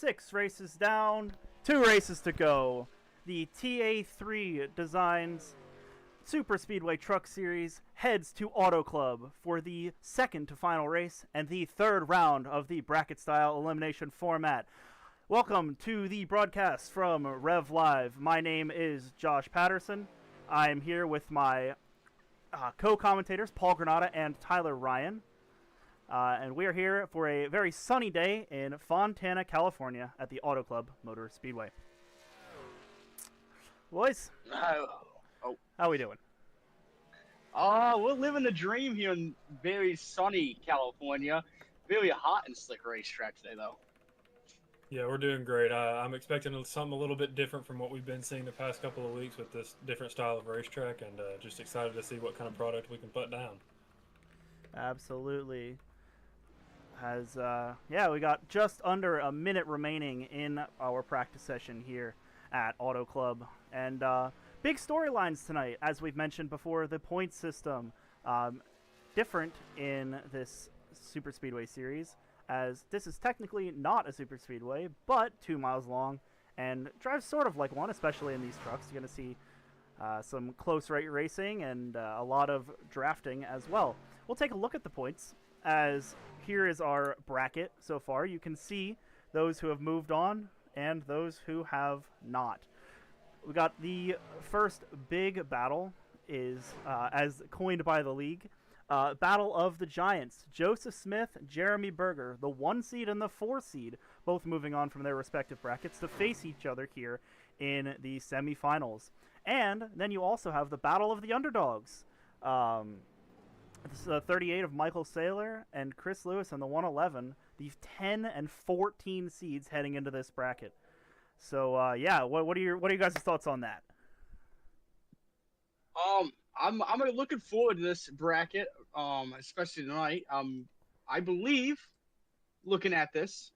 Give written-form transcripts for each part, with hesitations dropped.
6 races down, 2 races to go. The TA3 Designs Superspeedway Truck Series heads to Auto Club for the second to final race and the third round of the bracket-style elimination format. Welcome to the broadcast from RevLIVE. My name is Josh Patterson. I am here with my co-commentators, Paul Granata and Tyler Ryan. And we are here for a very sunny day in Fontana, California at the Auto Club Motor Speedway. Boys, how we doing? We're living the dream here in very sunny California. Very hot and slick racetrack today, though. Yeah, we're doing great. I'm expecting something a little bit different from what we've been seeing the past couple of weeks with this different style of racetrack, and just excited to see what kind of product we can put down. Absolutely. We got just under a minute remaining in our practice session here at Auto Club. And big storylines tonight, as we've mentioned before. The point system different in this Super Speedway series, as this is technically not a super speedway, but 2 miles long and drives sort of like one, especially in these trucks. You're going to see some close rate racing and a lot of drafting as well. We'll take a look at the points, as here is our bracket so far. You can see those who have moved on and those who have not. We got the first big battle is, as coined by the league, Battle of the Giants. Joseph Smith, Jeremy Berger, the 1 seed and the 4 seed, both moving on from their respective brackets to face each other here in the semifinals. And then you also have the Battle of the Underdogs. This is 38 of Michael Saylor and Chris Lewis and the 111, the 10 and 14 seeds heading into this bracket. So what are you guys' thoughts on that? I'm really looking forward to this bracket, especially tonight. I believe, looking at this,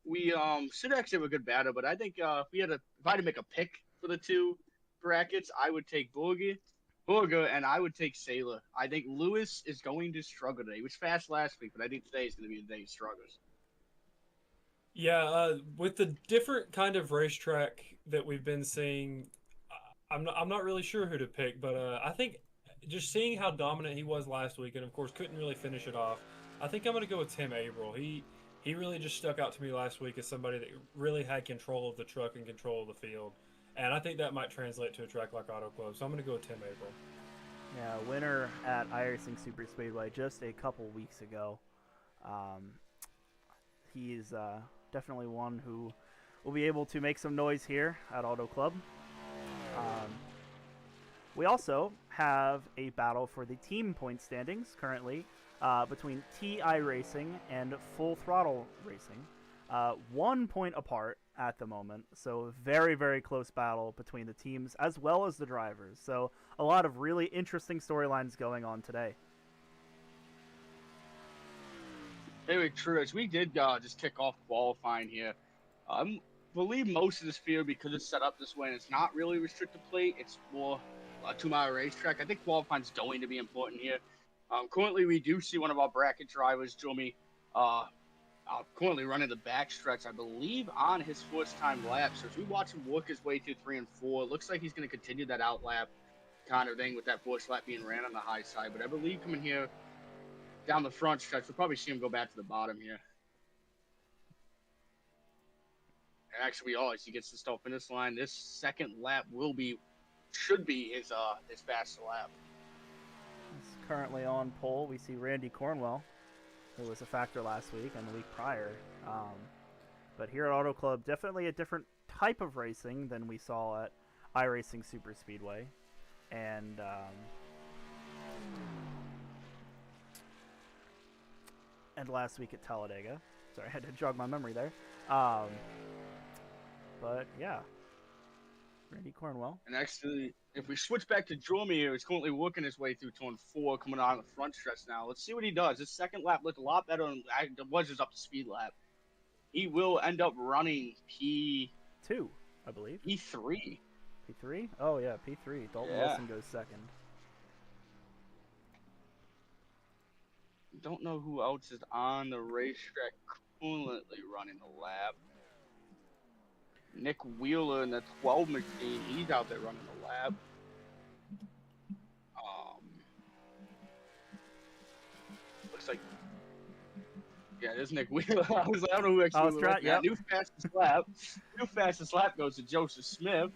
we should actually have a good battle. But I think if I had to make a pick for the two brackets, I would take Berger, and I would take Saylor. I think Lewis is going to struggle today. He was fast last week, but I think today is going to be the day he struggles. Yeah, with the different kind of racetrack that we've been seeing, I'm not really sure who to pick, but I think just seeing how dominant he was last week, and of course couldn't really finish it off, I think I'm going to go with Tim Averill. He really just stuck out to me last week as somebody that really had control of the truck and control of the field, and I think that might translate to a track like Auto Club, so I'm going to go with Tim Averill. Yeah, winner at iRacing Superspeedway just a couple weeks ago. He's definitely one who will be able to make some noise here at Auto Club. We also have a battle for the team point standings currently between iRacing and Full Throttle Racing. 1 point apart at the moment, so very, very close battle between the teams as well as the drivers. So a lot of really interesting storylines going on today. Very true. As we did just kick off qualifying here, I believe most of this field, because it's set up this way and it's not really restricted plate, it's more a 2-mile racetrack. I think qualifying is going to be important here. Currently, we do see one of our bracket drivers, Jeremy, currently running the backstretch, I believe, on his first-time lap. So as we watch him work his way through 3 and 4, it looks like he's going to continue that outlap kind of thing with that first lap being ran on the high side. But I believe coming here down the front stretch, we'll probably see him go back to the bottom here. And actually, as he gets to the finish line, this second lap should be his fastest lap. He's currently on pole. We see Randy Cornwell, who was a factor last week and the week prior. But here at Auto Club, definitely a different type of racing than we saw at iRacing Superspeedway. And last week at Talladega. Sorry, I had to jog my memory there. But yeah, Randy Cornwell. And actually, if we switch back to Jeremy here, he's currently working his way through turn 4, coming on the front stretch now. Let's see what he does. His second lap looked a lot better than it was his up to speed lap. He will end up running P2, I believe. P3. P3? Oh yeah, P3. Dalton Wilson goes second. Don't know who else is on the racetrack currently running the lap. Nick Wheeler in the 12 machine, he's out there running the lap. Looks like, yeah, there's Nick Wheeler. I don't know who actually was looking at. New fastest lap goes to Joseph Smith.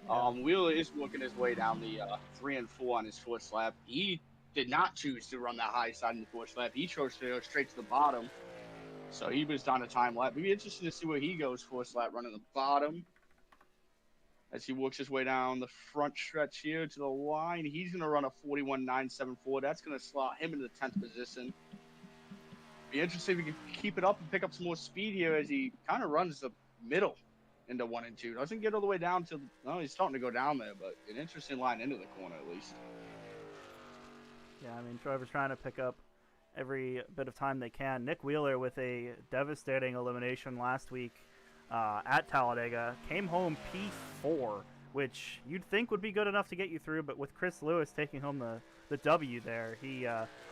Wheeler is working his way down the 3 and 4 on his first lap. He did not choose to run that high side in the first lap. He chose to go straight to the bottom. So he was on a time lap. It'll be interesting to see where he goes first lap running the bottom. As he works his way down the front stretch here to the line, he's going to run a 41.974. That's going to slot him into the 10th position. Be interesting if he can keep it up and pick up some more speed here as he kind of runs the middle into 1 and 2. Doesn't get all the way down to, well, he's starting to go down there, but an interesting line into the corner at least. Yeah, I mean, Trevor's trying to pick up every bit of time they can. Nick Wheeler with a devastating elimination last week at Talladega, came home P4, which you'd think would be good enough to get you through, but with Chris Lewis taking home the W there, he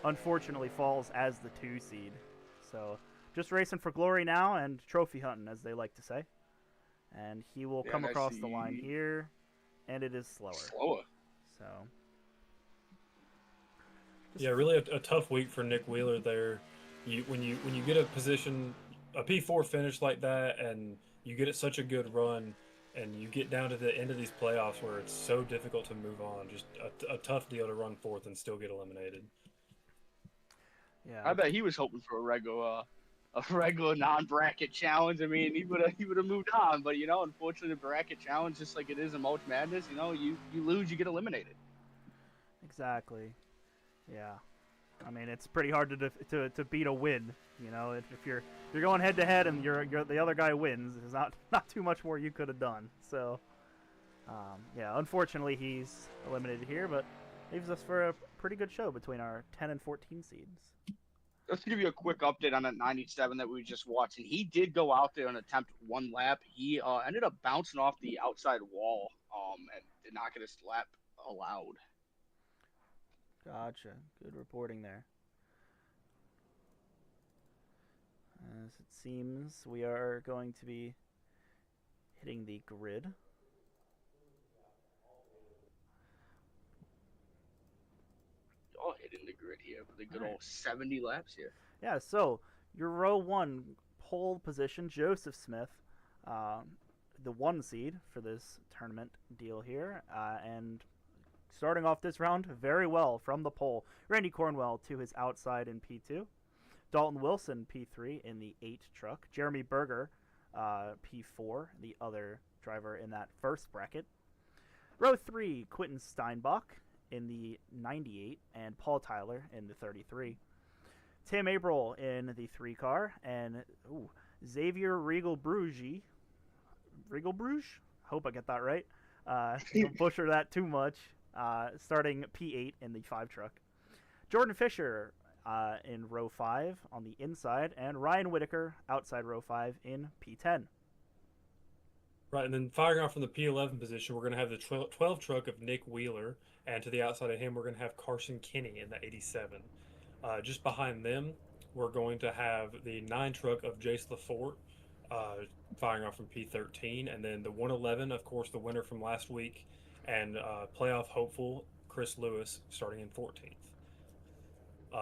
unfortunately falls as the 2 seed. So just racing for glory now and trophy hunting, as they like to say. And he will come across the line here, and it is slower. So. Yeah, really a tough week for Nick Wheeler there. When you get a position, a P4 finish like that, and you get it such a good run, and you get down to the end of these playoffs where it's so difficult to move on. Just a tough deal to run fourth and still get eliminated. Yeah, I bet he was hoping for a regular non-bracket challenge. I mean, he would have moved on, but unfortunately, the bracket challenge, just like it is in March Madness, you lose, you get eliminated. Exactly. Yeah, I mean, it's pretty hard to beat a win. If you're going head to head and you're the other guy wins, there's not too much more you could have done. So, yeah, unfortunately he's eliminated here, but leaves us for a pretty good show between our 10 and 14 seeds. Just to give you a quick update on that 97 that we were just watching, he did go out there and attempt 1 lap. He ended up bouncing off the outside wall and did not get his lap allowed. Gotcha. Good reporting there. As it seems, we are going to be hitting the grid. All hitting the grid here for the good old 70 laps here. Yeah, so your row 1 pole position, Joseph Smith, the 1 seed for this tournament deal here, and starting off this round very well from the pole. Randy Cornwell to his outside in P2. Dalton Wilson, P3 in the 8 truck. Jeremy Berger, P4, the other driver in that first bracket. Row 3, Quentin Steinbach in the 98 and Paul Tyler in the 33. Tim Abril in the 3 car and Xavier Regal Bruges. Hope I get that right. Don't butcher that too much. Starting P8 in the 5 truck. Jordan Fisher in row 5 on the inside, and Ryan Whitaker outside row 5 in P10. Right, and then firing off from the P11 position, we're going to have the 12 truck of Nick Wheeler, and to the outside of him, we're going to have Carson Kinney in the 87. Just behind them, we're going to have the 9 truck of Jace LaForte, firing off from P13, and then the 111, of course, the winner from last week, and playoff hopeful Chris Lewis starting in 14th.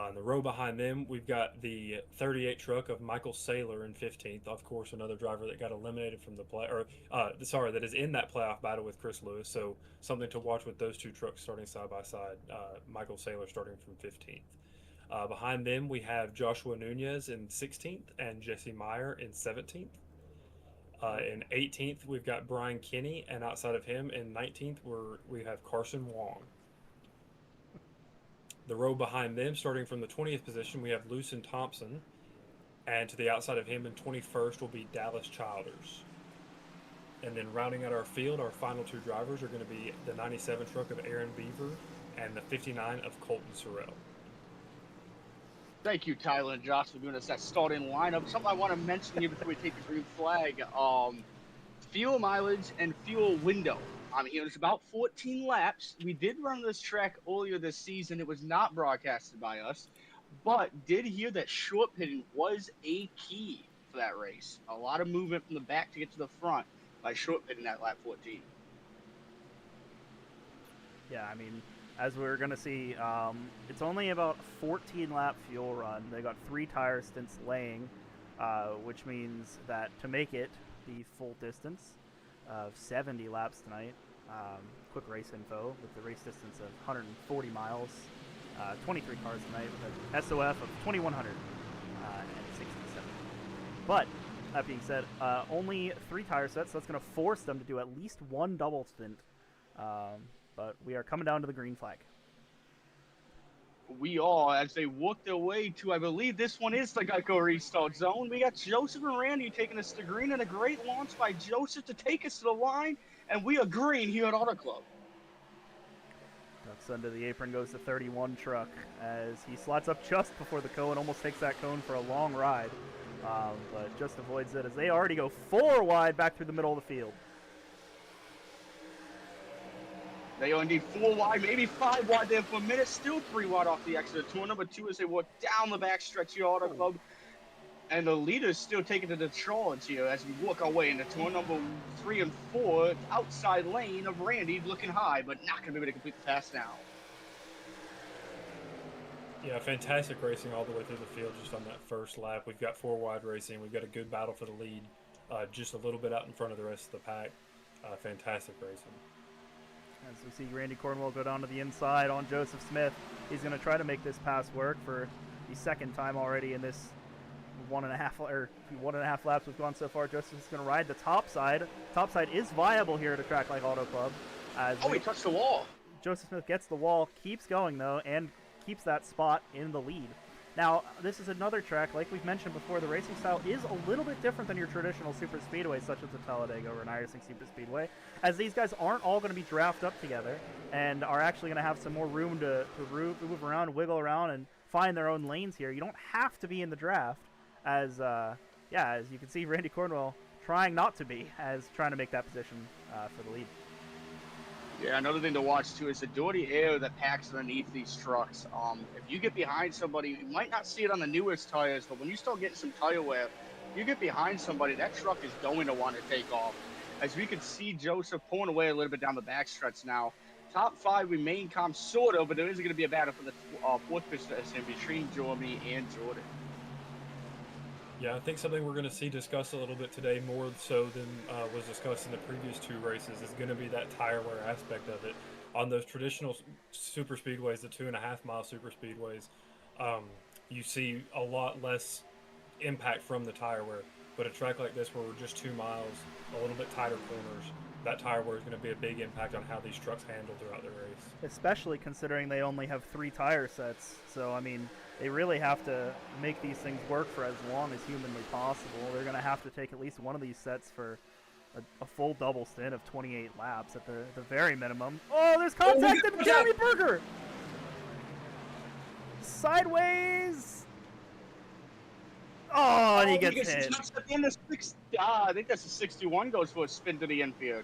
In the row behind them, we've got the 38 truck of Michael Saylor in 15th. Of course, another driver that got eliminated from the that is in that playoff battle with Chris Lewis. So something to watch with those 2 trucks starting side by side. Michael Saylor starting from 15th. Behind them, we have Joshua Nunez in 16th and Jesse Meyer in 17th. In 18th, we've got Brian Kinney, and outside of him in 19th, we have Carson Wong. The row behind them, starting from the 20th position, we have Lucen Thompson, and to the outside of him in 21st will be Dallas Childers. And then rounding out our field, our final 2 drivers are going to be the 97 truck of Aaron Beaver and the 59 of Colton Sorrell. Thank you, Tyler and Josh, for giving us that starting lineup. Something I want to mention here before we take the green flag. Fuel mileage and fuel window. It was about 14 laps. We did run this track earlier this season. It was not broadcasted by us, but did hear that short pitting was a key for that race. A lot of movement from the back to get to the front. by short pitting that lap 14. Yeah, I mean, as we're going to see, it's only about 14 lap fuel run. They got 3 tire stints laying, which means that to make it the full distance of 70 laps tonight, quick race info with the race distance of 140 miles, 23 cars tonight with an SOF of 2,100 and 67. But that being said, only 3 tire sets, so that's going to force them to do at least 1 double stint. But we are coming down to the green flag. We are, as they work their way to, I believe this one is the Geico restart zone. We got Joseph and Randy taking us to green, and a great launch by Joseph to take us to the line, and we are green here at Auto Club. Ducks under the apron goes the 31 truck as he slots up just before the cone, almost takes that cone for a long ride, but just avoids it as they already go 4 wide back through the middle of the field. They are indeed 4 wide, maybe 5 wide there for a minute. Still 3 wide off the exit of turn number 2 as they work down the backstretch here, Auto Club. And the leaders still taking to the charge here as we work our way into turn number 3 and 4. Outside lane of Randy looking high, but not going to be able to complete the pass now. Yeah, fantastic racing all the way through the field just on that first lap. We've got 4 wide racing. We've got a good battle for the lead, just a little bit out in front of the rest of the pack. Fantastic racing. As we see Randy Cornwell go down to the inside on Joseph Smith. He's going to try to make this pass work for the second time already in this 1.5 laps we've gone so far. Joseph's going to ride the top side. Top side is viable here at a track like Auto Club. He touched the wall. Joseph Smith gets the wall, keeps going though, and keeps that spot in the lead. Now, this is another track, like we've mentioned before, the racing style is a little bit different than your traditional super speedways, such as the Talladega or an iRacing Superspeedway, as these guys aren't all going to be drafted up together and are actually going to have some more room to move around, wiggle around, and find their own lanes here. You don't have to be in the draft, as you can see Randy Cornwell trying not to be, as trying to make that position for the lead. Yeah, another thing to watch too is the dirty air that packs underneath these trucks. If you get behind somebody, you might not see it on the newest tires, but when you start getting some tire wear, you get behind somebody, that truck is going to want to take off. As we can see Joseph pulling away a little bit down the backstretch now. Top 5 remain calm, sort of, but there is going to be a battle for the 4th position between Germany and Jordan. Yeah, I think something we're going to see discussed a little bit today, more so than was discussed in the previous 2 races, is going to be that tire wear aspect of it. On those traditional super speedways, the 2.5 mile super speedways, you see a lot less impact from the tire wear. But a track like this where we're just 2 miles, a little bit tighter corners, that tire wear is going to be a big impact on how these trucks handle throughout the race. Especially considering they only have 3 tire sets. So, I mean, they really have to make these things work for as long as humanly possible. They're going to have to take at least one of these sets for a full double stint of 28 laps at the very minimum. Oh, there's contact in Jeremy Berger! Sideways! Oh, and he gets hit. I think that's a 61 goes for a spin to the infield.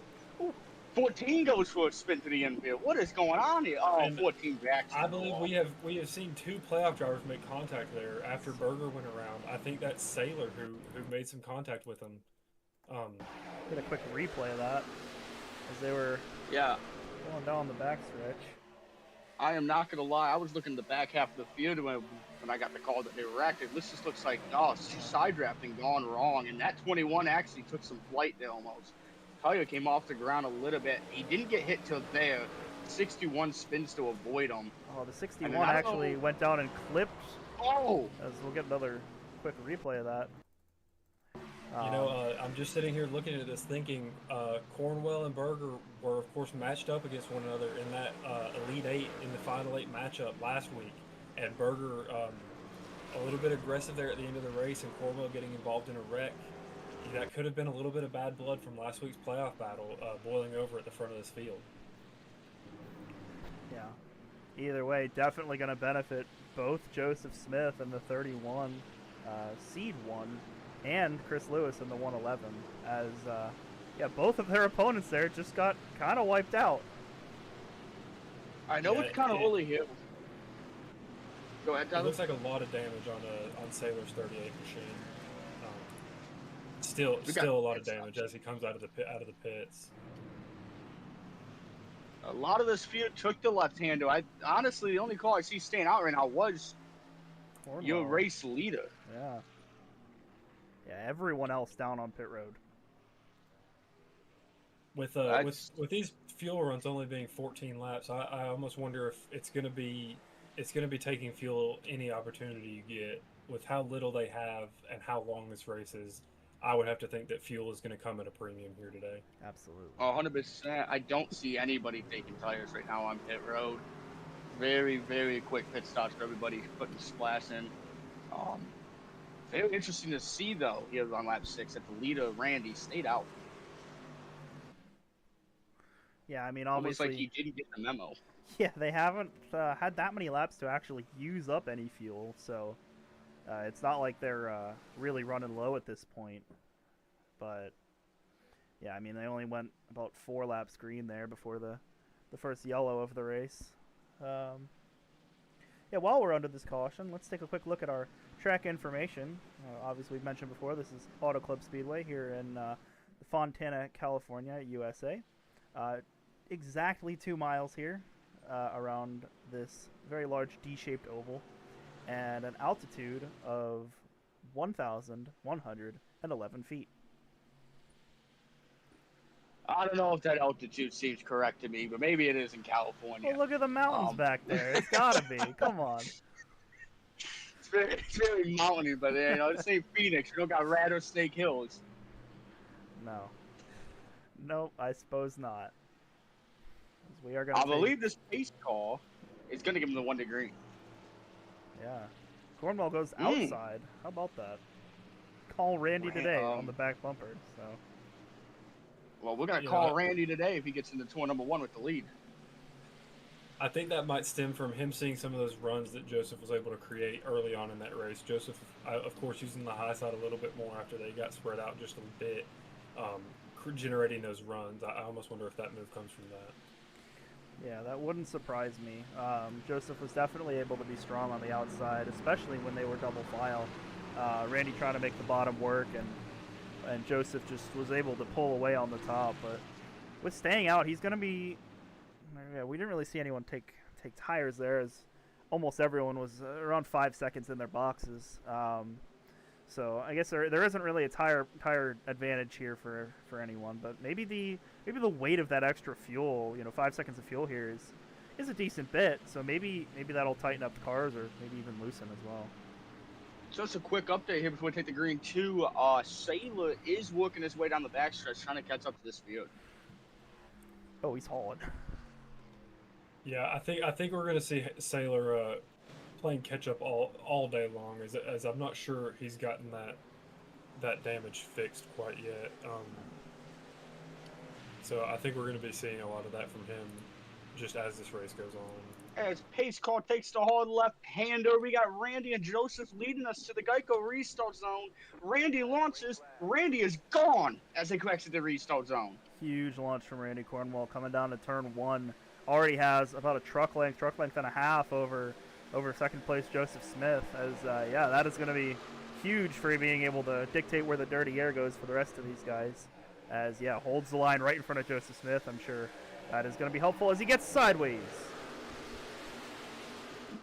14 goes for a spin to the infield. What is going on here? Oh, and 14 back. I believe we have seen 2 playoff drivers make contact there after Berger went around. I think that's Saylor who made some contact with him. Get a quick replay of that as they were going down the backstretch. I am not going to lie. I was looking at the back half of the field when I got the call that they were active. This just looks like, side drafting gone wrong. And that 21 actually took some flight there almost. Tire came off the ground a little bit. He didn't get hit till there. 61 spins to avoid him. Oh, the 61 actually went down and clipped. Oh! As we'll get another quick replay of that. I'm just sitting here looking at this thinking Cornwell and Berger were, of course, matched up against one another in that Elite 8 in the Final 8 matchup last week. And Berger a little bit aggressive there at the end of the race and Cornwell getting involved in a wreck. That could have been a little bit of bad blood from last week's playoff battle boiling over at the front of this field. Yeah. Either way, definitely going to benefit both Joseph Smith and the 31 seed 1 and Chris Lewis in the 111 as both of their opponents there just got kind of wiped out. I know it's kind of early here. Go ahead, Tyler. It looks like a lot of damage on Saylor's 38 machine. Still We got a lot of pit damage stops. as he comes out of the pits. A lot of this field took the left-hander. Honestly, the only car I see staying out right now was your Cornwall. race leader. Yeah. Yeah, everyone else down on pit road. With That's- with these fuel runs only being 14 laps, I almost wonder if it's gonna be taking fuel any opportunity you get with how little they have and how long this race is. I would have to think that fuel is going to come at a premium here today. Absolutely. 100%. I don't see anybody taking tires right now on pit road. Very, very quick pit stops for everybody putting splash in. Very interesting to see, though, here on lap 6 that the leader, Randy, stayed out. Yeah, I mean, Almost obviously. like he didn't get the memo. Yeah, they haven't had that many laps to actually use up any fuel, so it's not like they're really running low at this point. But yeah, I mean, they only went about 4 laps green there before the first yellow of the race. Yeah, while we're under this caution, let's take a quick look at our track information. Obviously, we've mentioned before, this is Auto Club Speedway here in Fontana, California, USA. Exactly 2 miles here around this very large D-shaped oval, and an altitude of 1,111 feet. I don't know if that altitude seems correct to me, but maybe it is in California. Oh, look at the mountains back there. It's gotta be. Come on. It's very mountainy, but this ain't Phoenix. We don't got Rattlesnake Hills. No. Nope, I suppose not. 'Cause we are gonna I believe this pace car is going to give him the 1 degree. Yeah. Cornwall goes outside. How about that? Call Randy today on the back bumper. So. Well, we're going to call Randy today if he gets into tour number 1 with the lead. I think that might stem from him seeing some of those runs that Joseph was able to create early on in that race. Joseph, of course, using the high side a little bit more after they got spread out just a bit, generating those runs. I almost wonder if that move comes from that. Yeah, that wouldn't surprise me. Joseph was definitely able to be strong on the outside, especially when they were double file. Randy trying to make the bottom work, and Joseph just was able to pull away on the top. But with staying out, he's going to be... Yeah, we didn't really see anyone take tires there, as almost everyone was around 5 seconds in their boxes. So I guess there isn't really a tire advantage here for anyone, but maybe the weight of that extra fuel, 5 seconds of fuel here is a decent bit. So maybe that'll tighten up the cars, or maybe even loosen as well. Just a quick update here before we take the green 2. Sailor is working his way down the backstretch, trying to catch up to this field. Oh, he's hauling. Yeah, I think we're going to see Sailor playing catch up all day long, as I'm not sure he's gotten that damage fixed quite yet. So I think we're going to be seeing a lot of that from him just as this race goes on. As pace car takes the hard left-hander, we got Randy and Joseph leading us to the Geico restart zone. Randy launches. Randy is gone as they exit the restart zone. Huge launch from Randy Cornwall coming down to turn 1. Already has about a truck length and a half over second place Joseph Smith. As that is going to be huge for being able to dictate where the dirty air goes for the rest of these guys. As holds the line right in front of Joseph Smith. I'm sure that is going to be helpful as he gets sideways.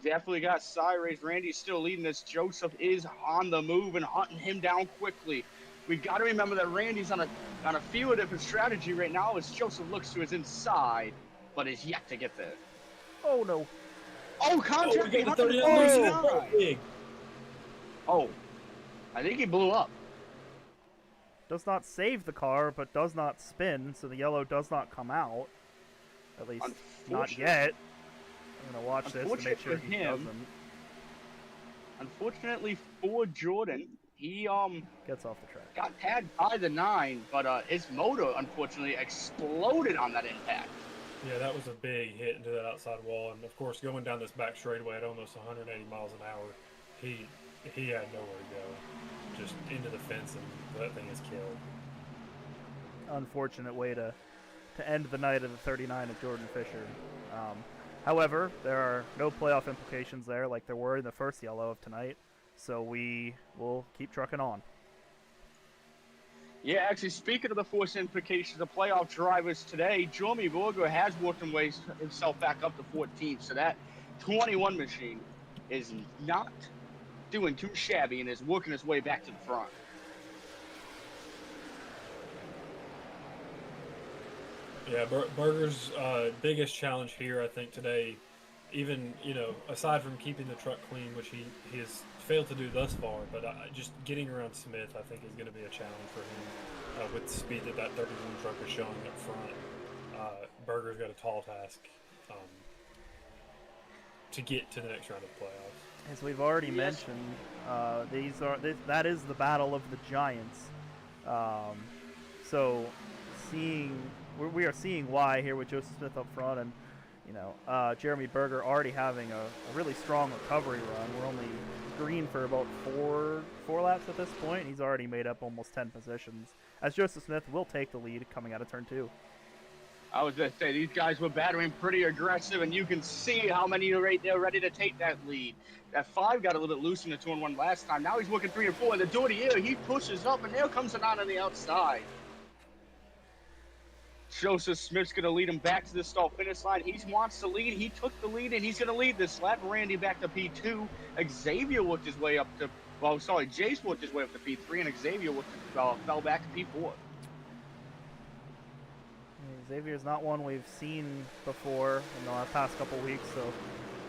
Definitely got sideways. Randy's still leading this. Joseph is on the move and hunting him down quickly. We got to remember that Randy's on a few different strategy right now as Joseph looks to his inside, but is yet to get there. Oh no! Oh, contact behind the 39. Oh, I think he blew up. Does not save the car, but does not spin, so the yellow does not come out. At least not yet. I'm gonna watch this to make sure he doesn't. Unfortunately for Jordan, he gets off the track. Got tagged by the 9, but his motor unfortunately exploded on that impact. Yeah, that was a big hit into that outside wall, and of course, going down this back straightaway at almost 180 miles an hour, he had nowhere to go, just into the fence, and that thing is killed. Unfortunate way to end the night of the 39 of Jordan Fisher. However, there are no playoff implications there like there were in the first yellow of tonight, so we will keep trucking on. Yeah, actually, speaking of the force implications of playoff drivers today, Jeremy Berger has worked himself back up to 14th. So that 21 machine is not doing too shabby and is working his way back to the front. Yeah, Berger's biggest challenge here, I think, today, even, aside from keeping the truck clean, which he has failed to do thus far, but just getting around Smith, I think, is going to be a challenge for him with the speed that 31 truck is showing up front. Berger's got a tall task to get to the next round of playoffs. As we've already mentioned, that is the battle of the giants. So we are seeing why here with Joseph Smith up front, and Jeremy Berger already having a really strong recovery run. We're only green for about four laps at this point. He's already made up almost 10 positions, as Joseph Smith will take the lead coming out of turn 2. I was going to say, these guys were battering pretty aggressive, and you can see how many are right there ready to take that lead. That 5 got a little bit loose in the 2 and 1 last time. Now he's working 3 and 4. And the dirty here, he pushes up, and there comes a 9 on the outside. Joseph Smith's going to lead him back to the start finish line. He wants to lead. He took the lead, and he's going to lead this lap. Randy back to P2. Xavier worked his way up to, Jace worked his way up to P3, and Xavier fell back to P4. Xavier's not one we've seen before in the past couple weeks, so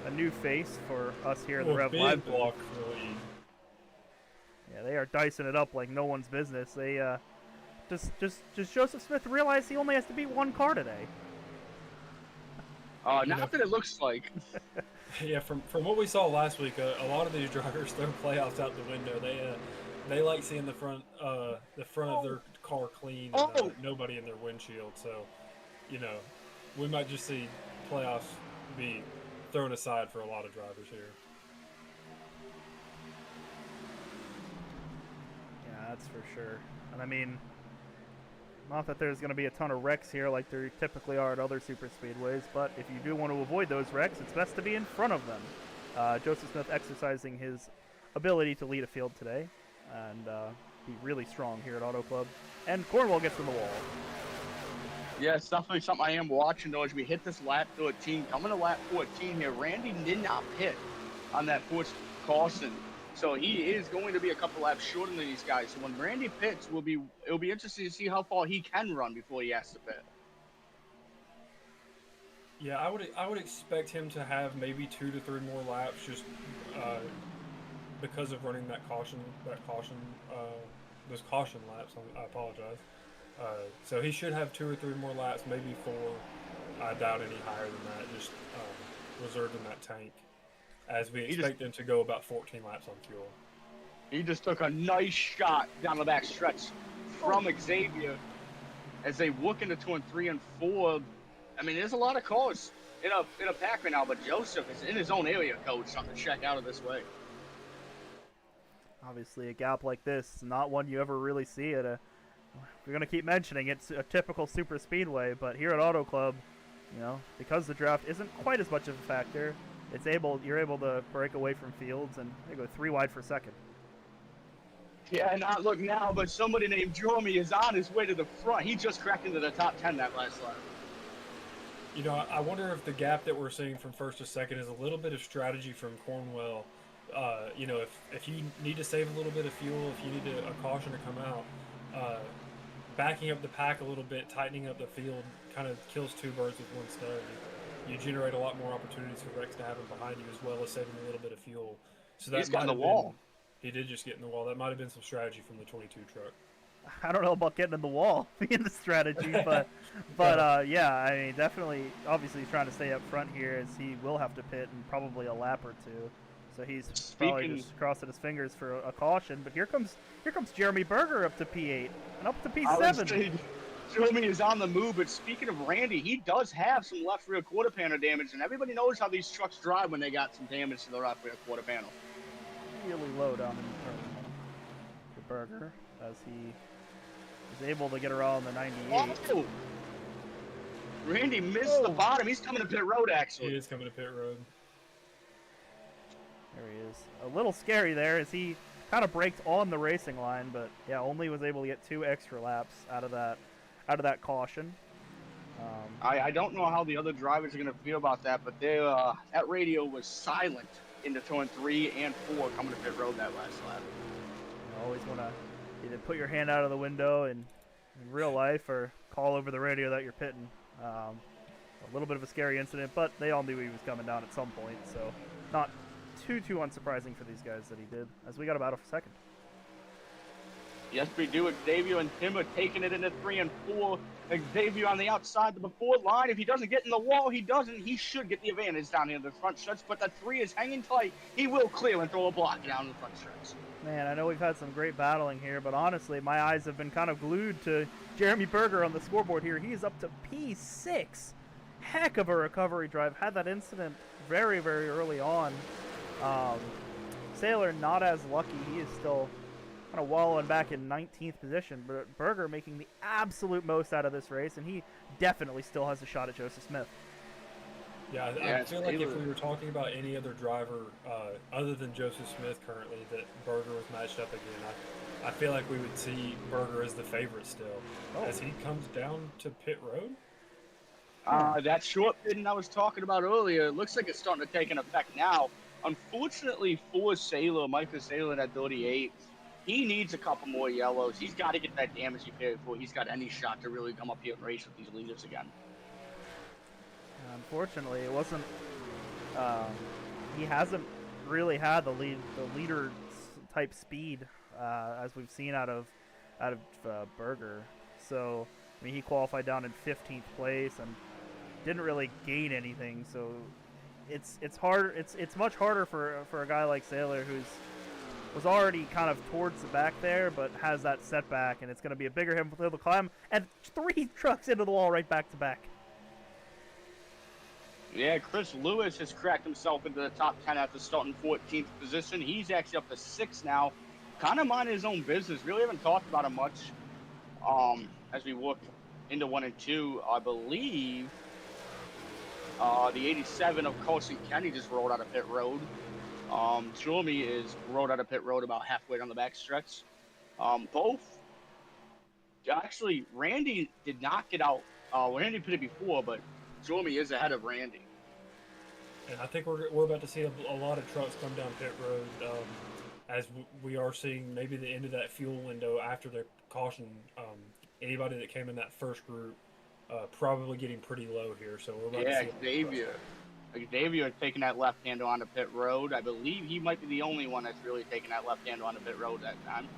a new face for us here in the RevLIVE block for the lead. Yeah, they are dicing it up like no one's business. They just Joseph Smith realized he only has to beat one car today. Not that it looks like. Yeah, from what we saw last week, a lot of these drivers throw playoffs out the window. They like seeing the front of their car clean, and nobody in their windshield. So, we might just see playoffs be thrown aside for a lot of drivers here. Yeah, that's for sure. And I mean, not that there's going to be a ton of wrecks here like there typically are at other super speedways, but if you do want to avoid those wrecks, it's best to be in front of them. Joseph Smith exercising his ability to lead a field today and be really strong here at Auto Club. And Cornwall gets in the wall. Yeah, it's definitely something I am watching, though, as we hit this lap 13. Coming to lap 14 here, Randy did not pit on that forced caution. So he is going to be a couple laps shorter than these guys. So when Randy pits, it'll be interesting to see how far he can run before he has to pit. Yeah, I would expect him to have maybe 2 to 3 more laps, just because of running those caution laps. I apologize. So he should have 2 or 3 more laps, maybe 4. I doubt any higher than that, just reserved in that tank, as we expect him to go about 14 laps on fuel. He just took a nice shot down the back stretch from Xavier as they look into 2 and 3 and 4. I mean, there's a lot of cars in a pack right now, but Joseph is in his own area, coach, something to check out of this way. Obviously, a gap like this, not one you ever really see at we're going to keep mentioning it's a typical super speedway, but here at Auto Club, because the draft isn't quite as much of a factor, you're able to break away from fields and they go 3 wide for second. Yeah, not look now, but somebody named Jeremy is on his way to the front. He just cracked into the top 10 that last lap. I wonder if the gap that we're seeing from first to second is a little bit of strategy from Cornwell. If you need to save a little bit of fuel, if you need a caution to come out, backing up the pack a little bit, tightening up the field, kind of kills 2 birds with 1 stone. You generate a lot more opportunities for wrecks to happen behind you, as well as saving a little bit of fuel. So that he's got in the wall. He did just get in the wall. That might have been some strategy from the 22 truck. I don't know about getting in the wall being the strategy, but yeah, I mean, definitely, obviously he's trying to stay up front here, as he will have to pit in probably a lap or 2. So he's probably just crossing his fingers for a caution. But here comes Jeremy Berger up to P8 and up to P7. Jeremy is on the move, but speaking of Randy, he does have some left rear quarter panel damage, and everybody knows how these trucks drive when they got some damage to the left rear quarter panel. Really low down in the turn for Berger, as he is able to get around the 98. Oh! Randy missed the bottom. He's coming to pit road, actually. He is coming to pit road. There he is. A little scary there, as he kind of braked on the racing line, but yeah, only was able to get 2 extra laps out of that caution. I don't know how the other drivers are going to feel about that, but that radio was silent into turn 3 and 4 coming to pit road that last lap. You always want to either put your hand out of the window in real life or call over the radio that you're pitting. A little bit of a scary incident, but they all knew he was coming down at some point, so not too unsurprising for these guys that he did, as we got about a second. Yes, we do. Xavier and Tim are taking it into 3 and 4. Xavier on the outside, the before line. If he doesn't get in the wall, he doesn't. He should get the advantage down here in the front stretch, but the 3 is hanging tight. He will clear and throw a block down the front stretch. Man, I know we've had some great battling here, but honestly, my eyes have been kind of glued to Jeremy Berger on the scoreboard here. He is up to P6. Heck of a recovery drive. Had that incident very, very early on. Sailor not as lucky. He is still kind of wallowing back in 19th position, but Berger making the absolute most out of this race, and he definitely still has a shot at Joseph Smith. Yeah, I feel like if we were talking about any other driver other than Joseph Smith currently that Berger was matched up again, I feel like we would see Berger as the favorite still. As he comes down to pit road? That short pitting I was talking about earlier, it looks like it's starting to take an effect now. Unfortunately for Sailor, Michael Sailor at 38, he needs a couple more yellows. He's got to get that damage repaired before he's got any shot to really come up here and race with these leaders again. Unfortunately, it wasn't. He hasn't really had the leader type speed as we've seen out of Berger. So I mean, he qualified down in 15th place and didn't really gain anything. So it's hard. It's much harder for a guy like Sailor was already kind of towards the back there, but has that setback, and it's going to be a bigger hill to climb. And 3 trucks into the wall right back to back. Yeah, Chris Lewis has cracked himself into the top 10 after starting 14th position. He's actually up to 6 now. Kind of minding his own business. Really haven't talked about him much as we look into 1 and 2. I believe the 87 of Carson Kenny just rolled out of pit road. Jeremy is rolled out of pit road about halfway down the back stretch. Actually, Randy did not get out. Randy pitted before, but Jeremy is ahead of Randy. And I think we're about to see a lot of trucks come down pit road as we are seeing maybe the end of that fuel window after the caution. Anybody that came in that first group probably getting pretty low here. So we're about to see Xavier taking that left-hander onto pit road. I believe he might be the only one that's really taking that left-hander onto pit road that time.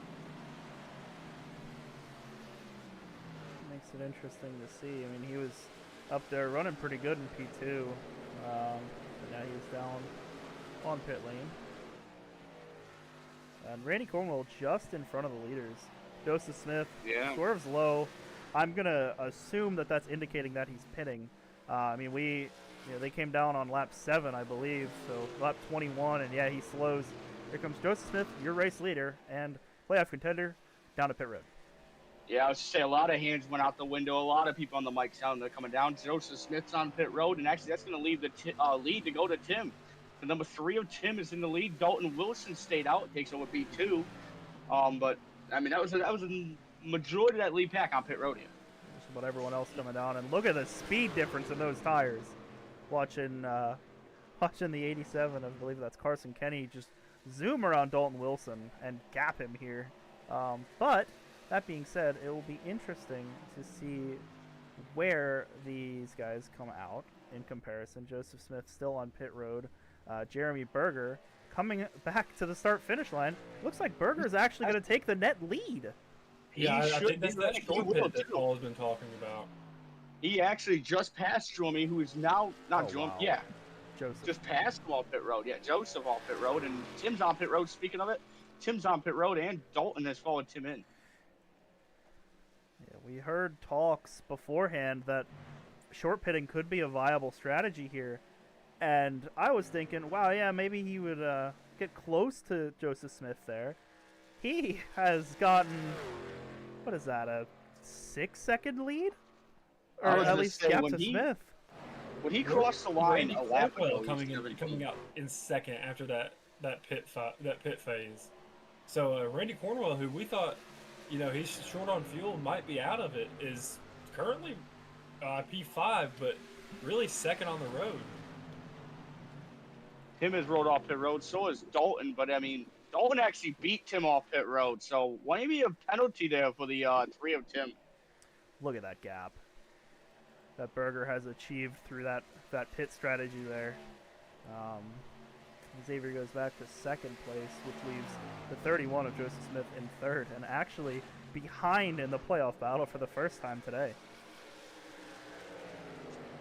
Makes it interesting to see. I mean, he was up there running pretty good in P2. But now he's down on pit lane. And Randy Cornwell just in front of the leaders. Joseph Smith swerves low. I'm going to assume that that's indicating that he's pitting. I mean, they came down on lap 7, I believe, so lap 21, and yeah, he slows. Here comes Joseph Smith, your race leader, and playoff contender, down to pit road. Yeah, I was to say a lot of hands went out the window. A lot of people on the mic sound they're coming down. Joseph Smith's on pit road, and actually that's going to leave the lead to go to Tim. The number 3 of Tim is in the lead. Dalton Wilson stayed out, takes over B2. But I mean that was a majority of that lead pack on pit road here. Just about everyone else coming down, and look at the speed difference in those tires. Watching the 87, I believe that's Carson Kenny, just zoom around Dalton Wilson and gap him here. But that being said, it will be interesting to see where these guys come out in comparison. Joseph Smith still on pit road. Jeremy Berger coming back to the start-finish line. Looks like Berger is actually going to take the net lead. Yeah, I think that's that short pit that Paul has been talking about. He actually just passed Jeremy, who is now Jeremy. Wow. Yeah, Joseph. just passed him on pit road. Yeah, Joseph on pit road, and Tim's on pit road. Speaking of it, Tim's on pit road, and Dalton has followed Tim in. Yeah, we heard talks beforehand that short pitting could be a viable strategy here, and I was thinking, wow, yeah, maybe he would get close to Joseph Smith there. He has gotten, what is that, a 6-second lead? Or at least gap to Smith. When he crossed the line, Randy Cornwell coming out in second after that pit phase. So Randy Cornwell, who we thought, he's short on fuel, might be out of it, is currently P5, but really second on the road. Tim has rolled off pit road. So is Dalton. But, I mean, Dalton actually beat Tim off pit road. So maybe a penalty there for the 3 of Tim. Look at that gap that Berger has achieved through that pit strategy there. Xavier goes back to second place, which leaves the 31 of Joseph Smith in third, and actually behind in the playoff battle for the first time today.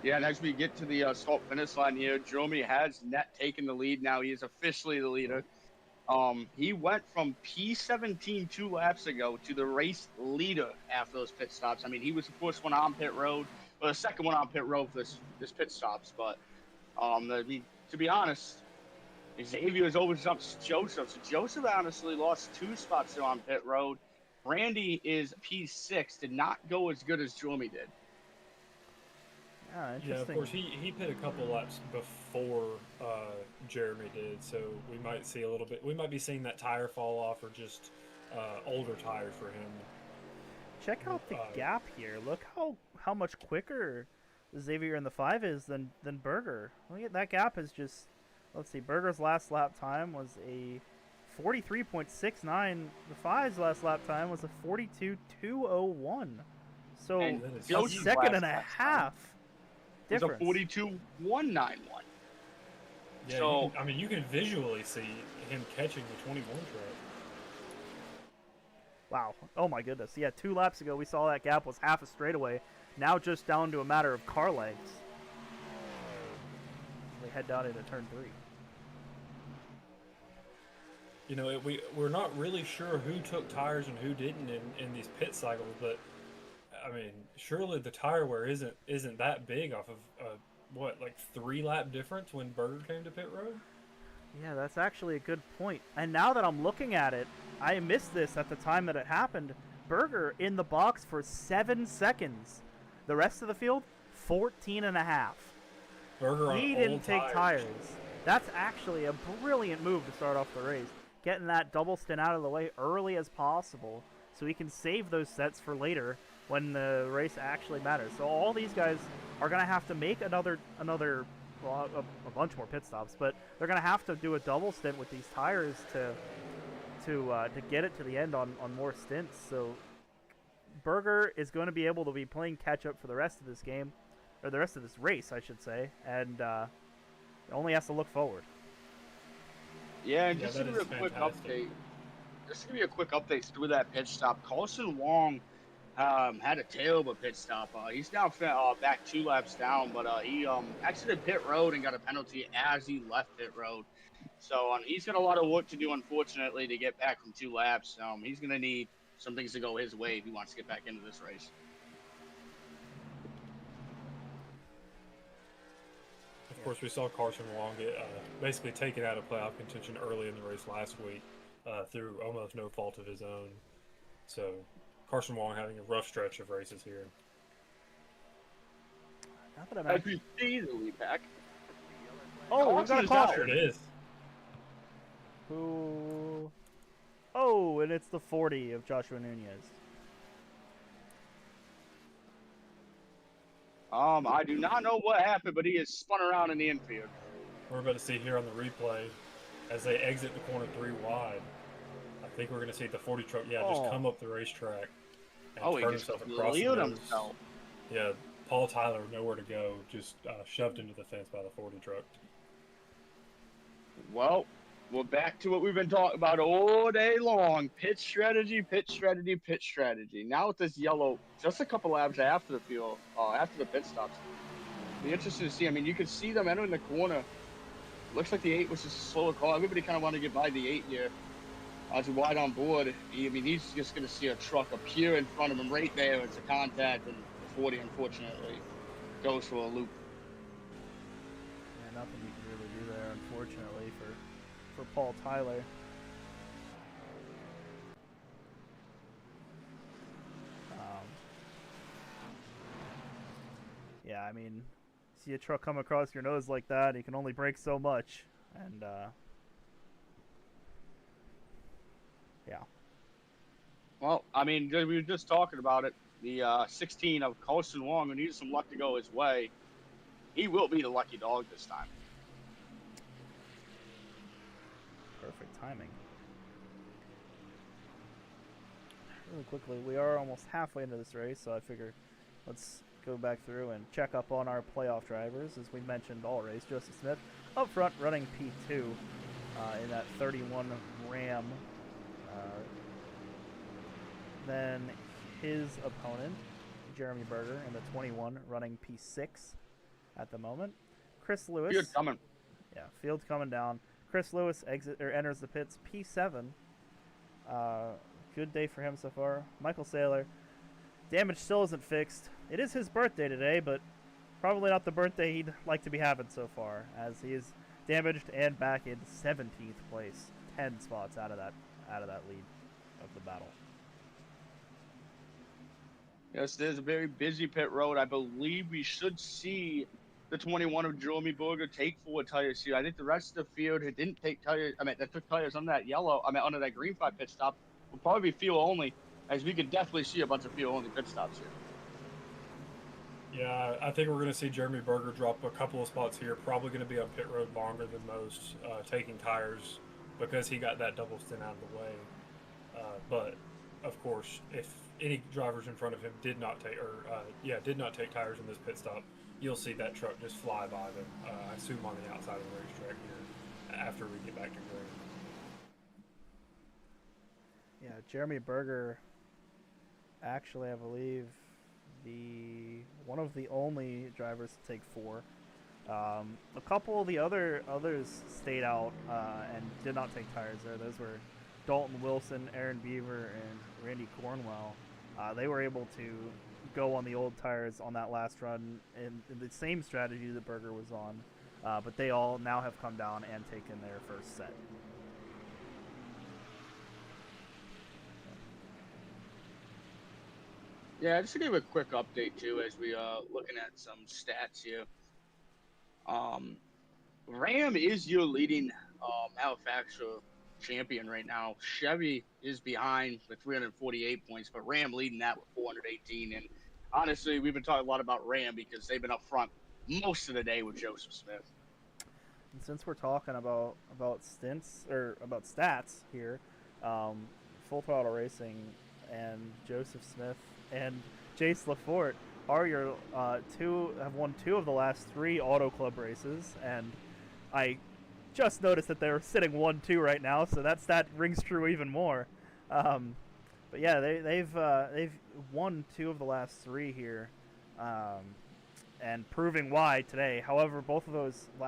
Yeah, and as we get to the start-finish line here, Jeremy has net taken the lead now. He is officially the leader. He went from P17 2 laps ago to the race leader after those pit stops. I mean, he was the first one on pit road, or the second one on pit road for this pit stops. But to be honest, Xavier has overjumped Joseph. So Joseph honestly lost 2 spots there on pit road. Randy is P6, did not go as good as Jeremy did. Yeah, interesting. Yeah, of course, he pit a couple laps before Jeremy did, so we might see a little bit. We might be seeing that tire fall off, or just older tires for him. Check out the gap here. Look how much quicker Xavier in the 5 is than Berger. Look at that gap is just. Let's see. Berger's last lap time was a 43.69. The 5's last lap time was a 42.201. So a second and a half. It's a 42.191. Yeah, so you can visually see him catching the 21 truck. Wow. Oh my goodness. Yeah, 2 laps ago we saw that gap was half a straightaway. Now just down to a matter of car lengths. They head down into turn 3. We're not really sure who took tires and who didn't in these pit cycles, but I mean, surely the tire wear isn't that big off of like 3-lap difference when Berger came to pit road? Yeah, that's actually a good point. And now that I'm looking at it, I missed this at the time that it happened. Berger in the box for 7 seconds. The rest of the field, 14 and a half. Berger on He didn't take tires. That's actually a brilliant move to start off the race. Getting that double stint out of the way early as possible so he can save those sets for later when the race actually matters. So all these guys are going to have to make a bunch more pit stops, but they're going to have to do a double stint with these tires to get it to the end on more stints. So Berger is going to be able to be playing catch up for the rest of this game, or the rest of this race, I should say, and only has to look forward. Yeah, and just to give you a quick update. Just to give you a quick update through that pit stop, Carson Wong had a terrible pit stop. He's now back 2 laps down, but he exited pit road and got a penalty as he left pit road. So he's got a lot of work to do, unfortunately, to get back from 2 laps. He's going to need some things to go his way if he wants to get back into this race. Of course, we saw Carson Wong get basically taken out of playoff contention early in the race last week through almost no fault of his own. So Carson Wong having a rough stretch of races here. As we see the lead pack. Oh, we've got a call. There it is. Who? Oh, and it's the 40 of Joshua Nunez. I do not know what happened, but he is spun around in the infield. We're about to see here on the replay as they exit the corner 3 wide. I think we're going to see the 40 truck, just come up the racetrack and turn himself across the nose. Yeah, Paul Tyler, nowhere to go, just shoved into the fence by the 40 truck. Well, we're back to what we've been talking about all day long. Pit strategy, pit strategy, pit strategy. Now with this yellow, just a couple laps after the field, after the pit stops. Be interesting to see. I mean, you could see them entering the corner. Looks like the 8 was just a slower car. Everybody kind of wanted to get by the 8 here. As wide on board, he's just going to see a truck appear in front of him right there. It's a contact, and the 40, unfortunately, goes for a loop. Yeah, nothing you can really do there, unfortunately, for Paul Tyler. Yeah, I mean, see a truck come across your nose like that, you can only brake so much, and Well, I mean, we were just talking about it. The 16 of Colson Wong, who needs some luck to go his way, he will be the lucky dog this time. Perfect timing. Really quickly, we are almost halfway into this race, so I figure let's go back through and check up on our playoff drivers. As we mentioned all race, Joseph Smith up front running P2 in that 31 Ram. Then his opponent, Jeremy Berger, in the 21 running P6 at the moment. Chris Lewis. Good coming. Yeah, field's coming down. Chris Lewis enters the pits P7. Good day for him so far. Michael Saylor. Damage still isn't fixed. It is his birthday today, but probably not the birthday he'd like to be having so far, as he is damaged and back in 17th place, 10 spots out of that lead of the battle. Yes, there's a very busy pit road. I believe we should see the 21 of Jeremy Berger take 4 tires here. I think the rest of the field who didn't take tires, that took tires on that on that green flag pit stop, will probably be fuel only, as we could definitely see a bunch of fuel only pit stops here. Yeah, I think we're going to see Jeremy Berger drop a couple of spots here. Probably going to be on pit road longer than most, taking tires because he got that double stint out of the way. But of course, if any drivers in front of him did not take tires in this pit stop, you'll see that truck just fly by them. I assume on the outside of the racetrack here after we get back to green. Yeah, Jeremy Berger, actually, I believe, one of the only drivers to take 4. A couple of the others stayed out and did not take tires there. Those were Dalton Wilson, Aaron Beaver, and Randy Cornwell. They were able to go on the old tires on that last run in the same strategy that Berger was on, but they all now have come down and taken their first set. Yeah, just to give a quick update too, as we looking at some stats here. Ram is your leading manufacturer champion right now. Chevy is behind with 348 points, but Ram leading that with 418. And honestly, we've been talking a lot about Ram because they've been up front most of the day with Joseph Smith. And since we're talking about stints or about stats here, Full Throttle Racing and Joseph Smith and Jace Lafort are your have won 2 of the last 3 Auto Club races, and I just noticed that they're sitting 1-2 right now, so that stat rings true even more. But yeah, they've won 2 of the last 3 here, and proving why today. However,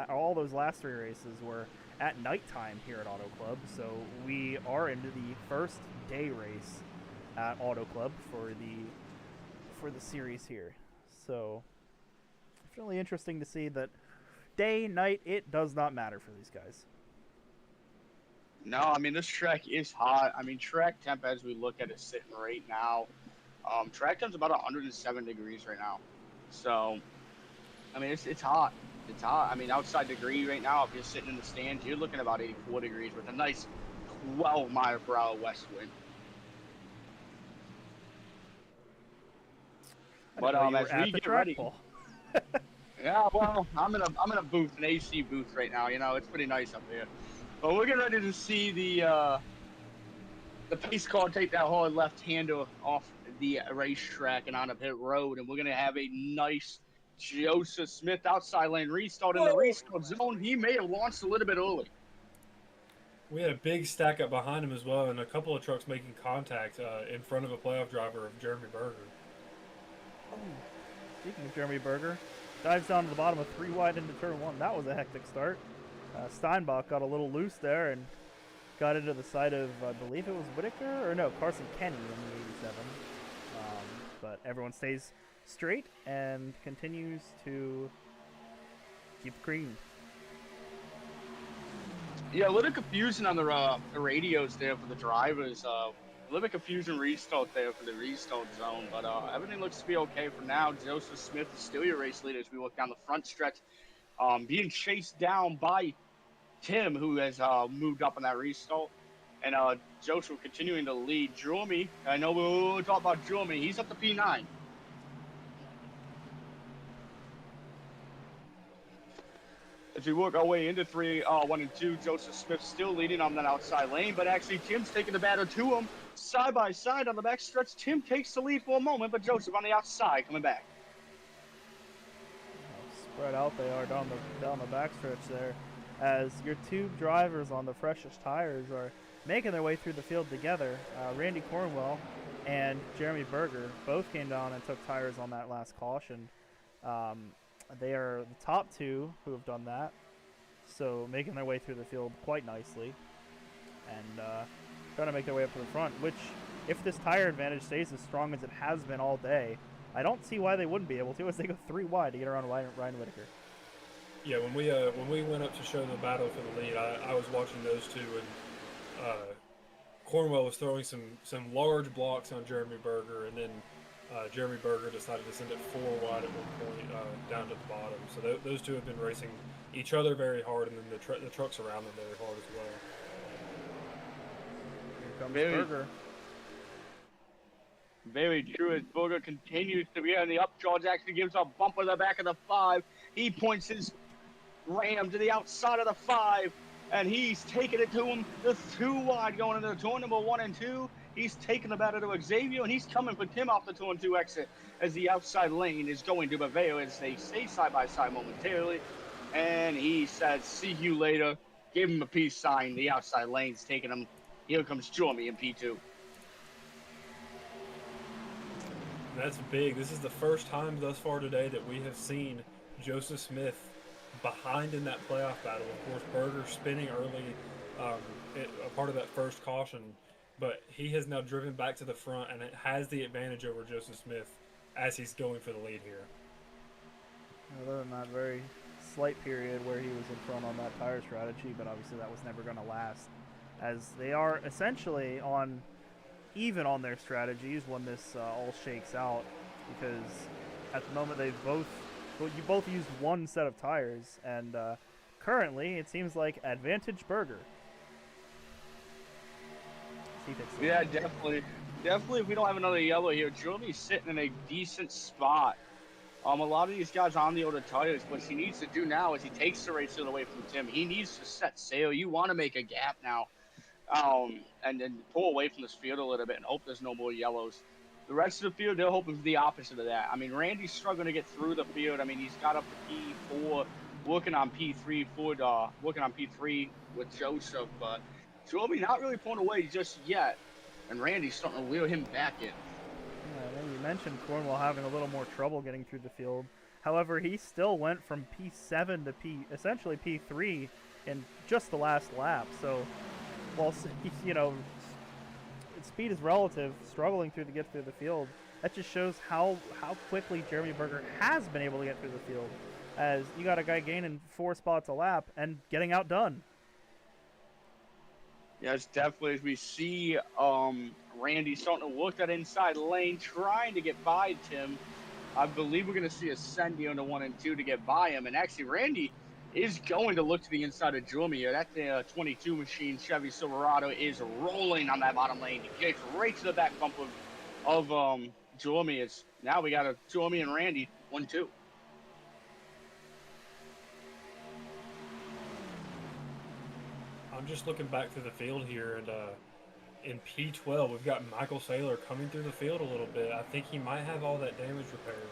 all those last 3 races were at nighttime here at Auto Club, so we are into the first day race at Auto Club for the series here. So it's really interesting to see that day, night, it does not matter for these guys. No, this track is hot. Track temp as we look at it sitting right now, track temp's about 107 degrees right now. So, it's hot. It's hot. Outside the green right now, if you're sitting in the stands, you're looking about 84 degrees with a nice 12-mile-per-hour west wind. But as we get ready, yeah, well, I'm in a booth, an AC booth right now. It's pretty nice up here. But we're getting ready to see the pace car take that hard left-hander off the racetrack and on a pit road, and we're gonna have a nice Joseph Smith outside lane restart in the restart zone. He may have launched a little bit early. We had a big stack up behind him as well, and a couple of trucks making contact in front of a playoff driver of Jeremy Berger. Oh, speaking of Jeremy Berger, dives down to the bottom of 3 wide into turn 1. That was a hectic start. Steinbach got a little loose there and got into the side of, I believe it was Whitaker, or no, Carson Kenny in the 87. But everyone stays straight and continues to keep green. Yeah, a little confusion on the radios there for the drivers. A little bit confusion restart there for the restart zone, but everything looks to be okay for now. Joseph Smith is still your race leader as we look down the front stretch, being chased down by Tim, who has moved up on that restart. And Joseph continuing to lead. Jeremy, I know we'll talk about Jeremy. He's up to P9. As we work our way into 3, 1 and 2, Joseph Smith still leading on that outside lane, but actually Tim's taking the battle to him. Side by side on the back stretch, Tim takes the lead for a moment, but Joseph on the outside coming back. Spread out they are down the backstretch there, as your two drivers on the freshest tires are making their way through the field together. Randy Cornwell and Jeremy Berger both came down and took tires on that last caution. They are the top two who have done that, so making their way through the field quite nicely and trying to make their way up to the front, which, if this tire advantage stays as strong as it has been all day, I don't see why they wouldn't be able to, as they go 3 wide to get around Ryan Whitaker. Yeah, when we went up to show the battle for the lead, I was watching those two, and Cornwell was throwing some large blocks on Jeremy Berger, and then Jeremy Berger decided to send it 4 wide at one point down to the bottom. So those two have been racing each other very hard, and then the trucks around them very hard as well. Here comes Berger. Very true as Berger continues to be on the up. George actually gives a bump on the back of the 5. He points his ram to the outside of the 5, and he's taking it to him. The 2 wide going into the turn number 1 and 2. He's taking the battle to Xavier, and he's coming for Tim off the turn 2 exit as the outside lane is going to Baveo as they stay side by side momentarily. And he says, see you later. Give him a peace sign. The outside lane's taking him. Here comes Jeremy in P2. That's big. This is the first time thus far today that we have seen Joseph Smith behind in that playoff battle. Of course, Berger spinning early, a part of that first caution, but he has now driven back to the front and it has the advantage over Joseph Smith as he's going for the lead here. Other than that very slight period where he was in front on that tire strategy, but obviously that was never going to last, as they are essentially even on their strategies when this all shakes out, because at the moment you both used one set of tires, and currently it seems like advantage Berger. Yeah, definitely. If we don't have another yellow here, Jeremy's sitting in a decent spot. A lot of these guys on the older tires, what he needs to do now is he takes the race away from Tim. He needs to set sail. You want to make a gap now. And then pull away from this field a little bit and hope there's no more yellows. The rest of the field, they're hoping for the opposite of that. I mean, Randy's struggling to get through the field. I mean, he's got up to P4, working on P3 with Joseph, but Jeremy not really pulling away just yet, and Randy's starting to wheel him back in. Yeah, you mentioned Cornwell having a little more trouble getting through the field. However, he still went from P7 to essentially P3 in just the last lap. So, while speed is relative, struggling to get through the field, that just shows how quickly Jeremy Berger has been able to get through the field, as you got a guy gaining 4 spots a lap and getting outdone. Yes, definitely. As we see Randy starting to work that inside lane, trying to get by Tim. I believe we're going to see a Sendio into 1 and 2 to get by him. And actually, Randy is going to look to the inside of Jeremy here. That 22 machine Chevy Silverado is rolling on that bottom lane. He gets right to the back bump of Jeremy. Now we got a Jeremy and Randy 1-2. I'm just looking back through the field here, and in P12 we've got Michael Saylor coming through the field a little bit. I think he might have all that damage repaired.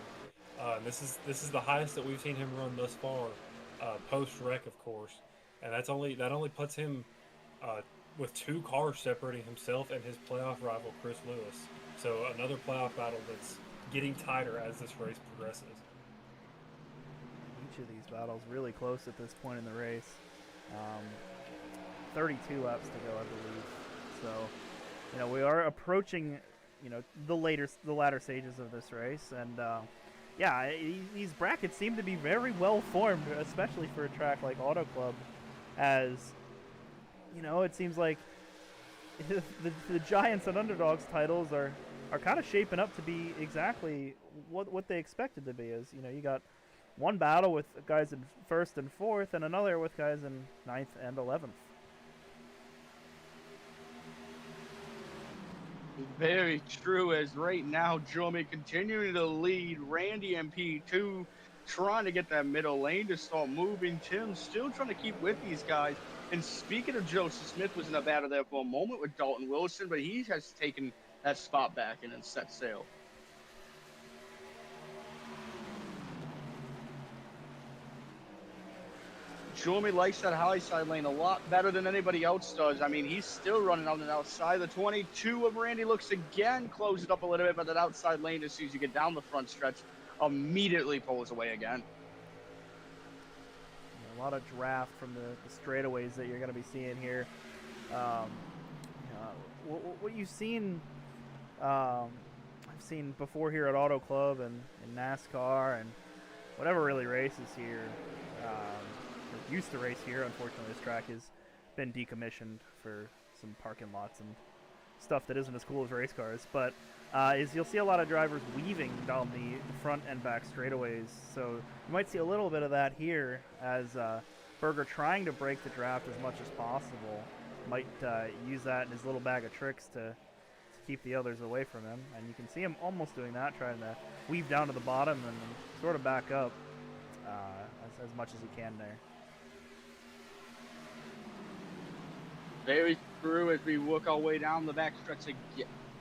This is the highest that we've seen him run thus far, post wreck, of course, and that only puts him with 2 cars separating himself and his playoff rival Chris Lewis. So another playoff battle that's getting tighter as this race progresses. Each of these battles really close at this point in the race. 32 laps to go, I believe. So, we are approaching, the latter stages of this race, and yeah, these brackets seem to be very well formed, especially for a track like Auto Club, as it seems like the Giants and Underdogs titles are kind of shaping up to be exactly what they expected to be. As you got one battle with guys in 1st and 4th, and another with guys in 9th and 11th. Very true, as right now, Jeremy continuing to lead. Randy and P2 trying to get that middle lane to start moving. Tim still trying to keep with these guys. And speaking of Joseph Smith, was in a battle there for a moment with Dalton Wilson, but he has taken that spot back and then set sail. Jeremy likes that high side lane a lot better than anybody else does. I mean, he's still running on the outside. The 22 of Randy looks again, close it up a little bit, but that outside lane, as soon as you get down the front stretch, immediately pulls away again. A lot of draft from the straightaways that you're going to be seeing here. What you've seen, I've seen before here at Auto Club and in NASCAR and whatever really races here. Or used to race here. Unfortunately, this track has been decommissioned for some parking lots and stuff that isn't as cool as race cars. But is you'll see a lot of drivers weaving down the front and back straightaways. So you might see a little bit of that here as Berger, trying to break the draft as much as possible, might use that in his little bag of tricks to keep the others away from him. And you can see him almost doing that, trying to weave down to the bottom and sort of back up as much as he can there. Very true as we work our way down the back stretch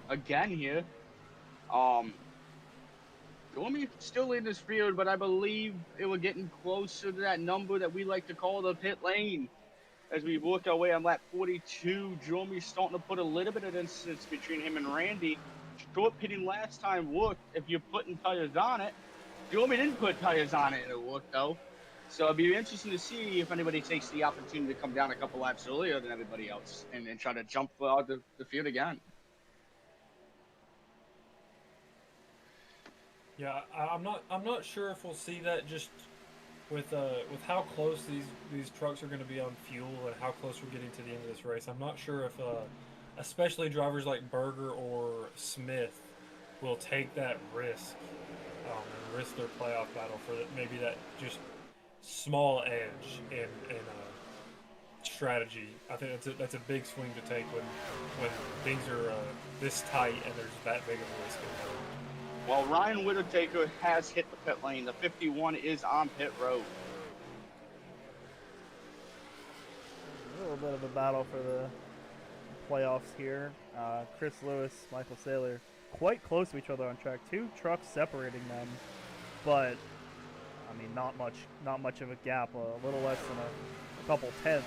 again here. Jeremy still in this field, but I believe it was getting closer to that number that we like to call the pit lane. As we work our way on lap 42, Jeremy's starting to put a little bit of distance between him and Randy. Short pitting last time worked if you're putting tires on it. Jeremy didn't put tires on it and it worked though. So it'd be interesting to see if anybody takes the opportunity to come down a couple laps earlier than everybody else and try to jump out the field again. Yeah, I'm not sure if we'll see that just with how close these trucks are going to be on fuel and how close we're getting to the end of this race. I'm not sure if especially drivers like Berger or Smith will take that risk and risk their playoff battle for maybe that just small edge in strategy. I think that's a big swing to take when things are this tight and there's that big of a risk involved. Well, Ryan Whittaker has hit the pit lane. The 51 is on pit road. A little bit of a battle for the playoffs here. Chris Lewis, Michael Saylor, quite close to each other on track. Two trucks separating them, but I mean, not much of a gap. A little less than a couple tenths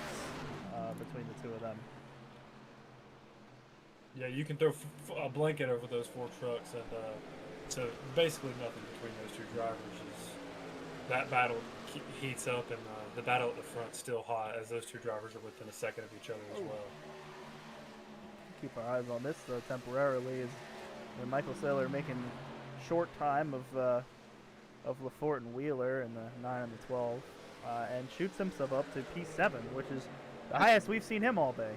between the two of them. Yeah, you can throw a blanket over those four trucks, and so basically nothing between those two drivers. Is that battle heats up, and the battle at the front still hot as those two drivers are within a second of each other as well. Keep our eyes on this though temporarily. Is Michael Saylor making short time of Lafort and Wheeler in the 9 and the 12, and shoots himself up to P7, which is the highest we've seen him all day.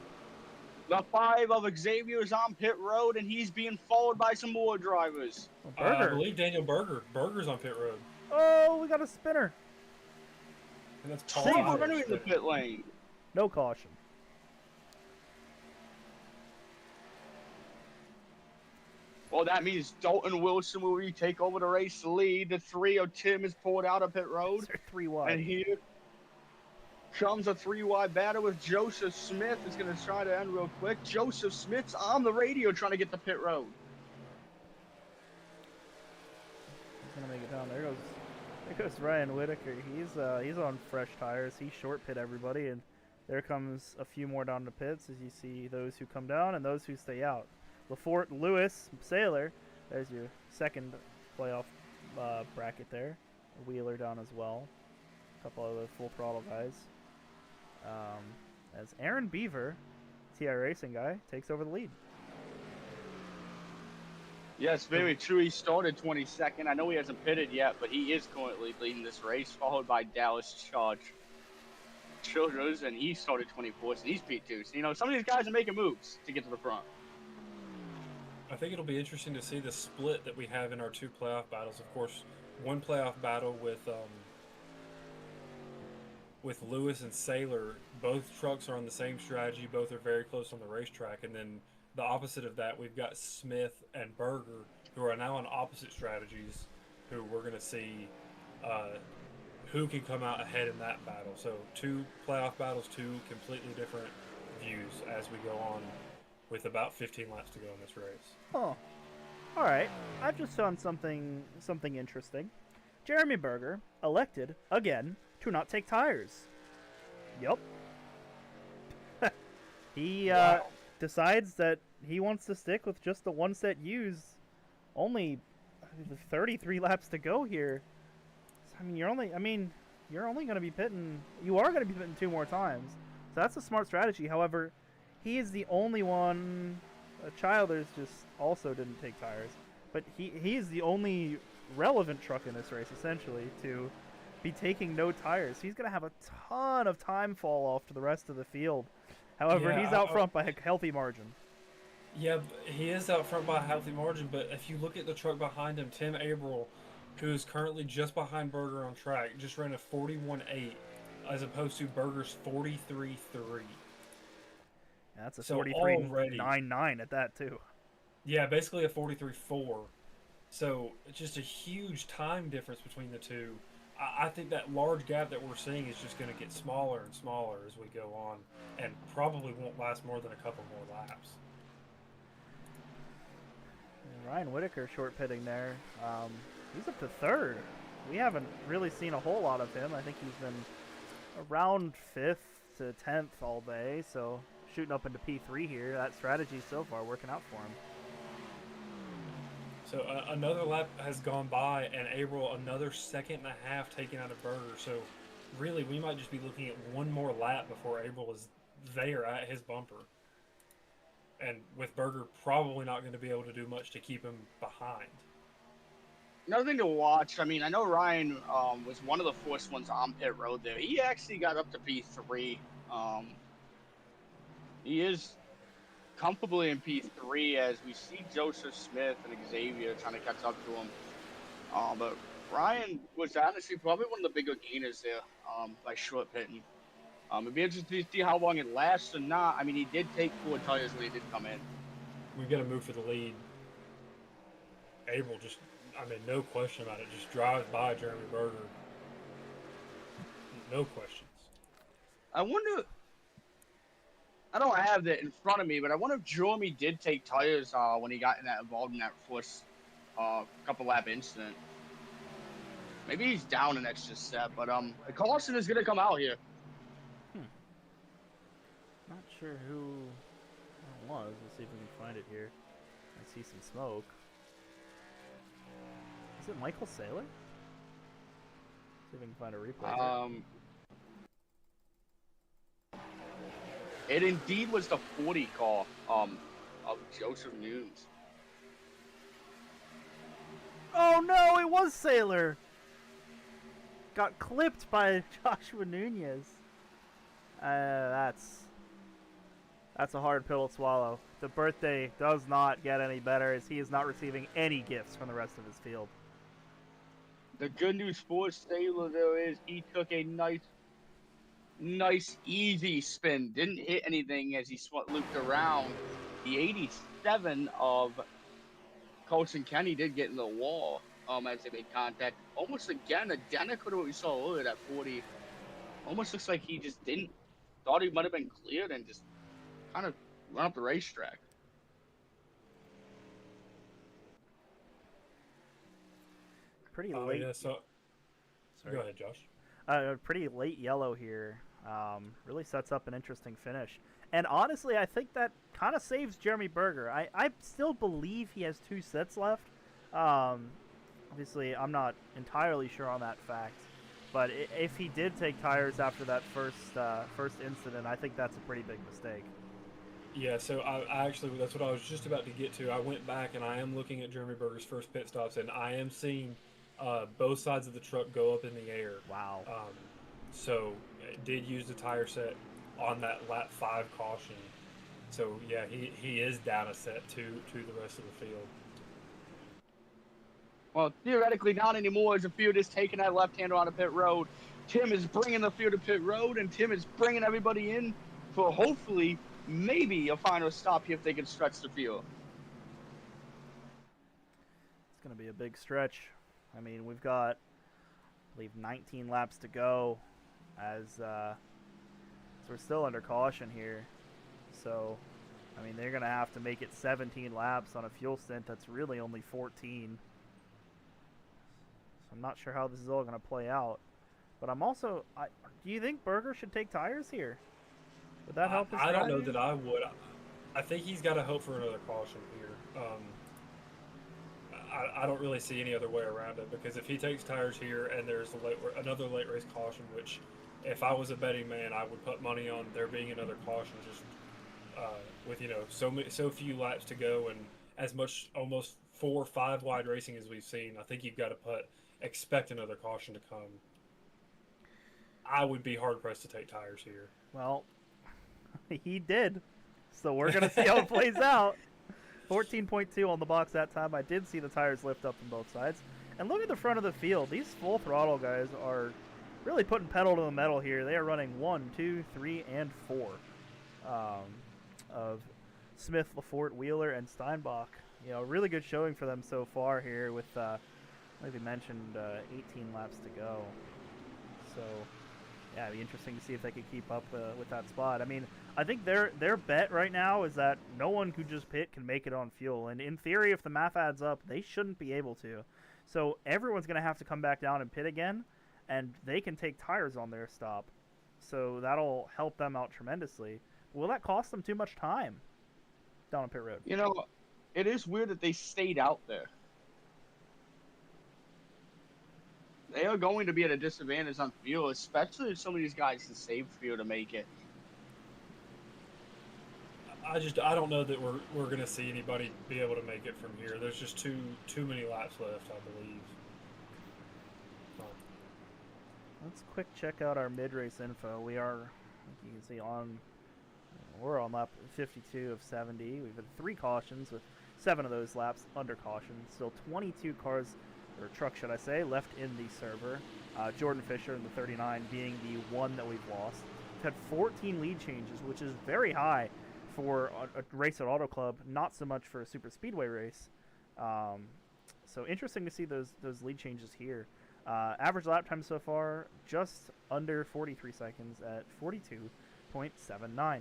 The 5 of Xavier is on pit road, and he's being followed by some more drivers. I believe Daniel Berger's on pit road. Oh, we got a spinner. And that's Paul running in the pit lane. No caution. Well, that means Dalton Wilson will retake over the race lead. The 3 of Tim is pulled out of pit road. They're 3 wide. And here comes a 3-wide battle with Joseph Smith. Is going to try to end real quick. Joseph Smith's on the radio trying to get the pit road. He's going to make it down. There goes Ryan Whittaker. He's on fresh tires. He short pit everybody, and there comes a few more down the pits as you see those who come down and those who stay out. Lafort, Lewis, Saylor. There's your second playoff bracket there. Wheeler down as well. A couple of the full throttle guys. As Aaron Beaver, TA3 guy, takes over the lead. Yes, very true. He started 22nd. I know he hasn't pitted yet, but he is currently leading this race, followed by Dallas Childress, and he started 24th, and he's P2. So, you know, some of these guys are making moves to get to the front. I think it'll be interesting to see the split that we have in our two playoff battles. Of course, one playoff battle with Lewis and Saylor. Both trucks are on the same strategy. Both are very close on the racetrack. And then the opposite of that, we've got Smith and Berger, who are now on opposite strategies, who we're going to see who can come out ahead in that battle. So 2 playoff battles, 2 completely different views as we go on with about 15 laps to go in this race. Oh, all right. I've just found something interesting. Jeremy Berger elected again to not take tires. Yup. He decides that he wants to stick with just the one set use. Only 33 laps to go here. I mean, you're only going to be pitting. You are going to be pitting 2 more times. So that's a smart strategy. However, he is the only one. Childers just also didn't take tires, but he is the only relevant truck in this race essentially to be taking no tires. He's going to have a ton of time fall off to the rest of the field. However, he's out front by a healthy margin. Yeah, he is out front by a healthy margin, but if you look at the truck behind him, Tim Averill, who is currently just behind Berger on track, just ran a 41.8 as opposed to Berger's 43.3. That's a 43.99 at that too. Yeah, basically a 43.4. So it's just a huge time difference between the two. I think that large gap that we're seeing is just going to get smaller and smaller as we go on, and probably won't last more than a couple more laps. And Ryan Whitaker short pitting there. He's up to 3rd. We haven't really seen a whole lot of him. I think he's been around 5th to 10th all day, so shooting up into P3 here. That strategy so far working out for him. So another lap has gone by, and Averill another 1.5 seconds taken out of Berger. So really, we might just be looking at one more lap before Averill is there at his bumper. And with Berger probably not going to be able to do much to keep him behind. Another thing to watch, I mean, I know Ryan was one of the first ones on pit road there. He actually got up to P3. He is comfortably in P3 as we see Joseph Smith and Xavier trying to catch up to him. But Ryan was honestly probably one of the bigger gainers there by short pitting. It'd be interesting to see how long it lasts or not. I mean, he did take 4 tires when he did come in. We've got to move for the lead. Averill just, I mean, no question about it, just drives by Jeremy Berger. No questions. I wonder, I don't have that in front of me, but I wonder if Jeremy did take tires when he got involved in that first couple lap incident. Maybe he's down an extra step, but Carlson is going to come out here. Not sure who it was. Let's see if we can find it here. I see some smoke. Is it Michael Saylor? See if we can find a replay. It indeed was the 40 call of Joseph Nunes. Oh no, it was Saylor! Got clipped by Joshua Nunez. That's a hard pill to swallow. The birthday does not get any better as he is not receiving any gifts from the rest of his field. The good news for Saylor, though, is he took a nice, easy spin. Didn't hit anything as he looped around. The 87 of Colson Kenny did get in the wall as they made contact. Almost again, identical to what we saw earlier, that 40. Almost looks like he just thought he might have been cleared and just kind of run up the racetrack. Pretty late. Yeah, so Sorry. Go ahead, Josh. Pretty late yellow here. Really sets up an interesting finish. And honestly, I think that kind of saves Jeremy Berger. I still believe he has 2 sets left. Obviously, I'm not entirely sure on that fact. But if he did take tires after that first incident, I think that's a pretty big mistake. Yeah, so I actually, that's what I was just about to get to. I went back and I am looking at Jeremy Berger's first pit stops, and I am seeing both sides of the truck go up in the air. Wow. So it did use the tire set on that lap 5 caution. So yeah, he is down a set to the rest of the field. Well, theoretically not anymore as the field is taking that left-hander on a pit road. Tim is bringing the field to pit road, and Tim is bringing everybody in for hopefully maybe a final stop here if they can stretch the field. It's going to be a big stretch. I mean, we've got, I believe, 19 laps to go as so we're still under caution here. So, I mean, they're going to have to make it 17 laps on a fuel stint that's really only 14. So I'm not sure how this is all going to play out. But I'm also, do you think Berger should take tires here? Would that help his I don't know strategy? that I would. I think he's got to hope for another caution here. I don't really see any other way around it, because if he takes tires here and there's another late race caution, which if I was a betting man, I would put money on there being another caution, just with so few laps to go and as much almost 4 or 5 wide racing as we've seen. I think you've got to expect another caution to come. I would be hard pressed to take tires here. Well, he did. So we're going to see how it plays out. 14.2 on the box that time. I did see the tires lift up from both sides. And look at the front of the field. These full throttle guys are really putting pedal to the metal here. They are running 1, 2, 3, and 4 of Smith, Lafort, Wheeler, and Steinbach. You know, really good showing for them so far here with, like we mentioned, 18 laps to go. So, yeah, it'd be interesting to see if they could keep up with that spot. I mean, I think their bet right now is that no one who just pit can make it on fuel. And in theory, if the math adds up, they shouldn't be able to. So everyone's going to have to come back down and pit again, and they can take tires on their stop. So that'll help them out tremendously. Will that cost them too much time down on pit road? You know, it is weird that they stayed out there. They are going to be at a disadvantage on fuel, especially if some of these guys can save fuel to make it. I don't know that we're going to see anybody be able to make it from here. There's just too many laps left, I believe. Let's quick check out our mid-race info. We are, you can see, we're on lap 52 of 70. We've had 3 cautions with 7 of those laps under caution. Still 22 cars, or trucks should I say, left in the server. Jordan Fisher in the 39 being the one that we've lost. We've had 14 lead changes, which is very high for a race at Auto Club, not so much for a super speedway race. So interesting to see those lead changes here. Average lap time so far, just under 43 seconds at 42.79.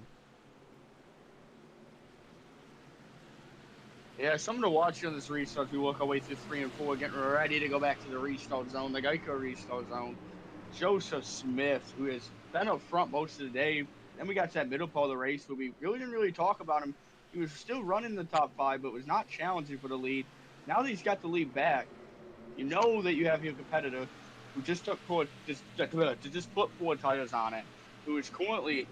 Yeah, something to watch on this restart as we work our way through 3 and 4, getting ready to go back to the restart zone, the Geico restart zone. Joseph Smith, who has been up front most of the day. Then we got to that middle part of the race where we really didn't talk about him. He was still running the top 5, but was not challenging for the lead. Now that he's got the lead back, you know that you have your competitor who just put 4 tires on it, who is currently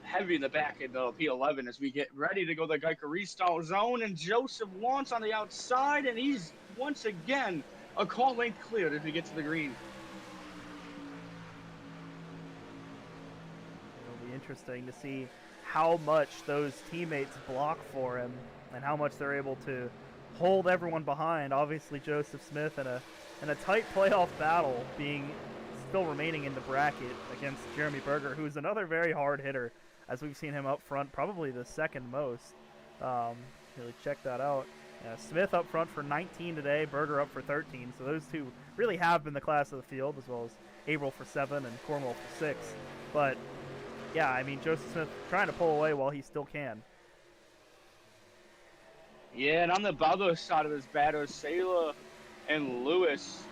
heavy in the back of the P11 as we get ready to go to the Geico restart zone. And Joseph wants on the outside, and he's once again a car length cleared as we get to the green. It'll be interesting to see how much those teammates block for him and how much they're able to hold everyone behind. Obviously, Joseph Smith in a tight playoff battle, being still remaining in the bracket against Jeremy Berger, who's another very hard hitter, as we've seen him up front, probably the second most. Really check that out. Smith up front for 19 today, Berger up for 13. So those two really have been the class of the field, as well as Averill for 7 and Cornwell for 6. But yeah, I mean, Joseph Smith trying to pull away while he still can. Yeah, and on the other side of this battle, Saylor and Lewis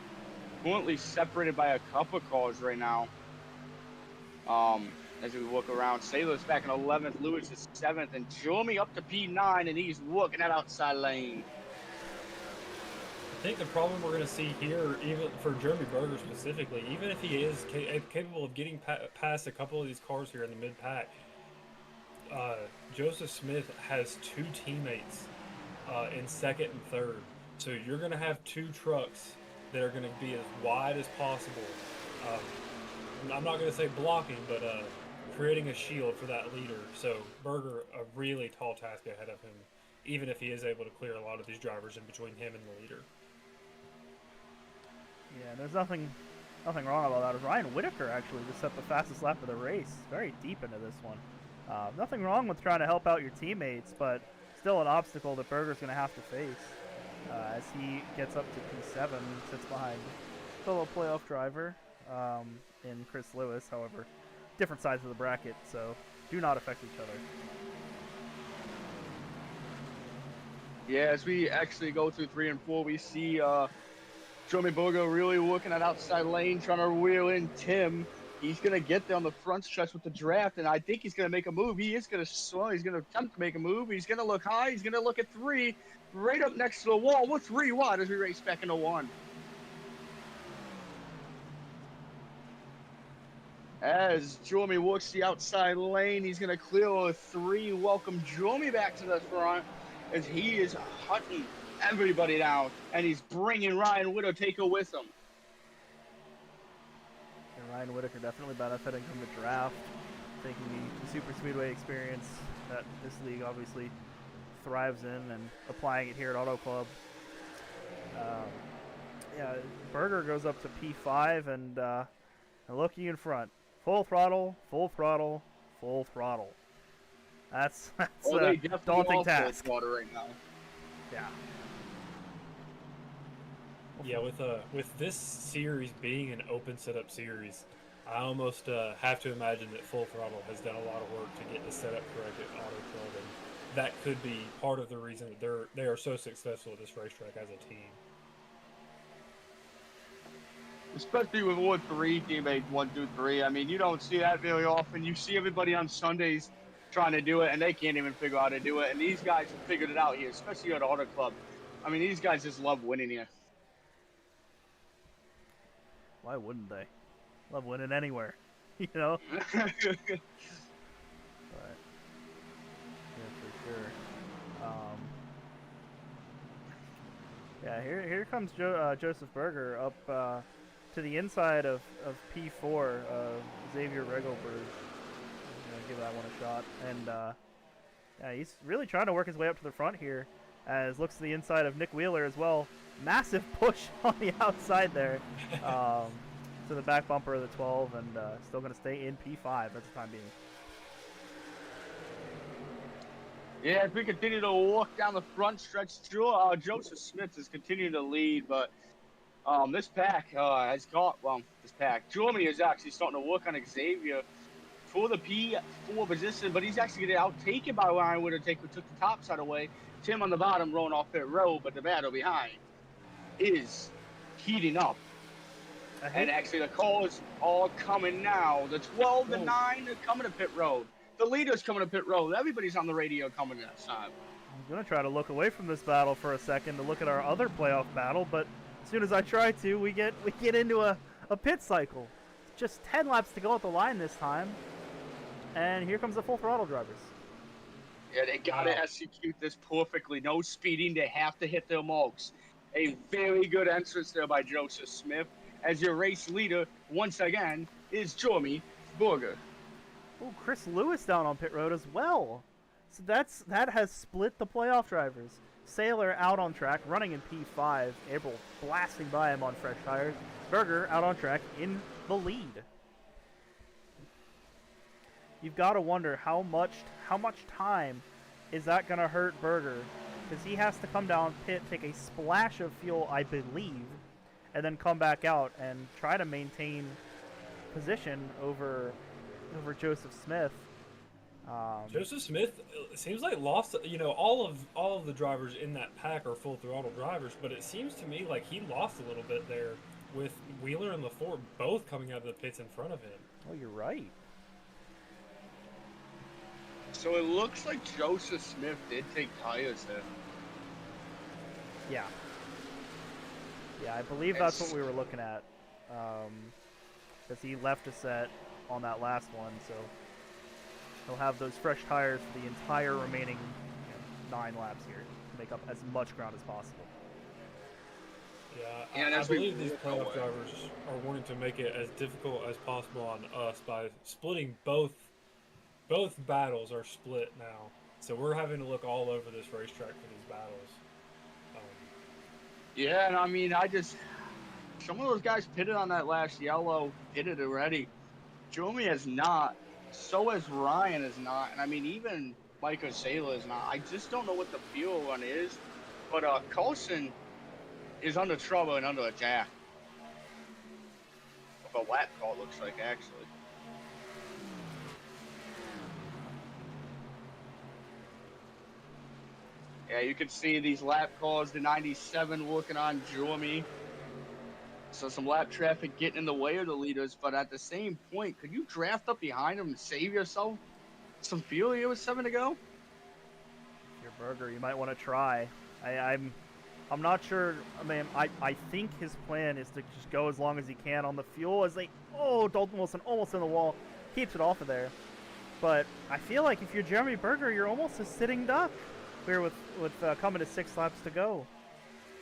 currently separated by a couple of cars right now. As we look around, Saylor's back in 11th, Lewis is 7th, and Jeremy up to P9, and he's working that outside lane. I think the problem we're going to see here, even for Jeremy Berger specifically, even if he is capable of getting past a couple of these cars here in the mid-pack, Joseph Smith has 2 teammates in 2nd and 3rd. So you're going to have 2 trucks that are going to be as wide as possible. I'm not going to say blocking, but creating a shield for that leader. So Berger, a really tall task ahead of him, even if he is able to clear a lot of these drivers in between him and the leader. Yeah, there's nothing wrong about that. Ryan Whitaker actually just set the fastest lap of the race. Very deep into this one. Nothing wrong with trying to help out your teammates, but still an obstacle that Berger's going to have to face as he gets up to P7, sits behind fellow playoff driver in Chris Lewis. However, different sides of the bracket, so do not affect each other. Yeah, as we actually go through 3 and 4, we see Jeremy Bogo really working at outside lane, trying to wheel in Tim. He's going to get there on the front stretch with the draft, and I think he's going to make a move. He is going to slow. He's going to attempt to make a move. He's going to look high. He's going to look at 3, right up next to the wall. We're 3 wide as we race back into 1. As Jeremy works the outside lane, he's going to clear a 3. Welcome Jeremy back to the front as he is hunting everybody down, and he's bringing Ryan Whittaker with him. And Ryan Whittaker definitely benefiting from the draft, taking the super speedway experience that this league obviously thrives in and applying it here at Auto Club. Yeah, Berger goes up to P5 and looking in front. Full throttle, full throttle, full throttle. That's a daunting task. Right now. Yeah. Yeah, with this series being an open setup series, I almost have to imagine that Full Throttle has done a lot of work to get the setup correct at Auto Club, and that could be part of the reason that they are so successful at this racetrack as a team. Especially with Ward 3, teammates 1, 2, 3. I mean, you don't see that very often. You see everybody on Sundays trying to do it, and they can't even figure out how to do it. And these guys have figured it out here, especially at Auto Club. I mean, these guys just love winning here. Why wouldn't they? Love winning anywhere, you know? But, yeah, for sure. Yeah, here comes Joseph Berger up to the inside of P4, Xavier Regelberg. Give that one a shot. And yeah, he's really trying to work his way up to the front here, as looks to the inside of Nick Wheeler as well. Massive push on the outside there to the back bumper of the 12, and still going to stay in P5 at the time being. Yeah, as we continue to walk down the front stretch, Joseph Smith is continuing to lead, but this pack has got, Jeremy is actually starting to work on Xavier for the P4 position, but he's actually getting outtaken by Ryan Whittaker, who took the top side away. Tim on the bottom rolling off pit road, but the battle behind is heating up. And actually the calls are coming now. The 12 to 9 are coming to pit road. The leader's coming to pit road. Everybody's on the radio coming to that side. I'm going to try to look away from this battle for a second to look at our other playoff battle, but as soon as I try to, we get into a pit cycle. Just 10 laps to go at the line this time. And here comes the Full Throttle drivers. Yeah, they got to execute this perfectly. No speeding. They have to hit their marks. A very good entrance there by Joseph Smith. As your race leader, once again, is Jeremy Berger. Oh, Chris Lewis down on pit road as well. So that has split the playoff drivers. Sailor out on track, running in P5. April blasting by him on fresh tires. Berger out on track in the lead. You've got to wonder how much time is that going to hurt Berger, because he has to come down pit, take a splash of fuel, I believe, and then come back out and try to maintain position over Joseph Smith. Joseph Smith seems like lost. All of the drivers in that pack are Full Throttle drivers, but it seems to me like he lost a little bit there with Wheeler and LaForte both coming out of the pits in front of him. Oh, you're right. So it looks like Joseph Smith did take tires there. Yeah. Yeah, I believe that's what we were looking at. Because he left a set on that last one, so he'll have those fresh tires for the entire remaining 9 laps here to make up as much ground as possible. Yeah, I believe these playoff drivers are wanting to make it as difficult as possible on us by splitting both battles are split now. So we're having to look all over this racetrack for these battles. Yeah, and I mean, some of those guys pitted on that last yellow, pitted already. Jeremy has not. So is Ryan is not, and I mean even Micah Saylor is not. I just don't know what the fuel run is, but Coulson is under trouble and under attack. With a lap call, looks like actually. Yeah, you can see these lap calls. The 97 working on Jormy. So some lap traffic getting in the way of the leaders, but at the same point, could you draft up behind them and save yourself some fuel here with 7 to go? Your Burger, you might want to try. I'm not sure. I mean, I think his plan is to just go as long as he can on the fuel as they Dalton Wilson almost in the wall, keeps it off of there. But I feel like if you're Jeremy Berger, you're almost a sitting duck here with coming to 6 laps to go.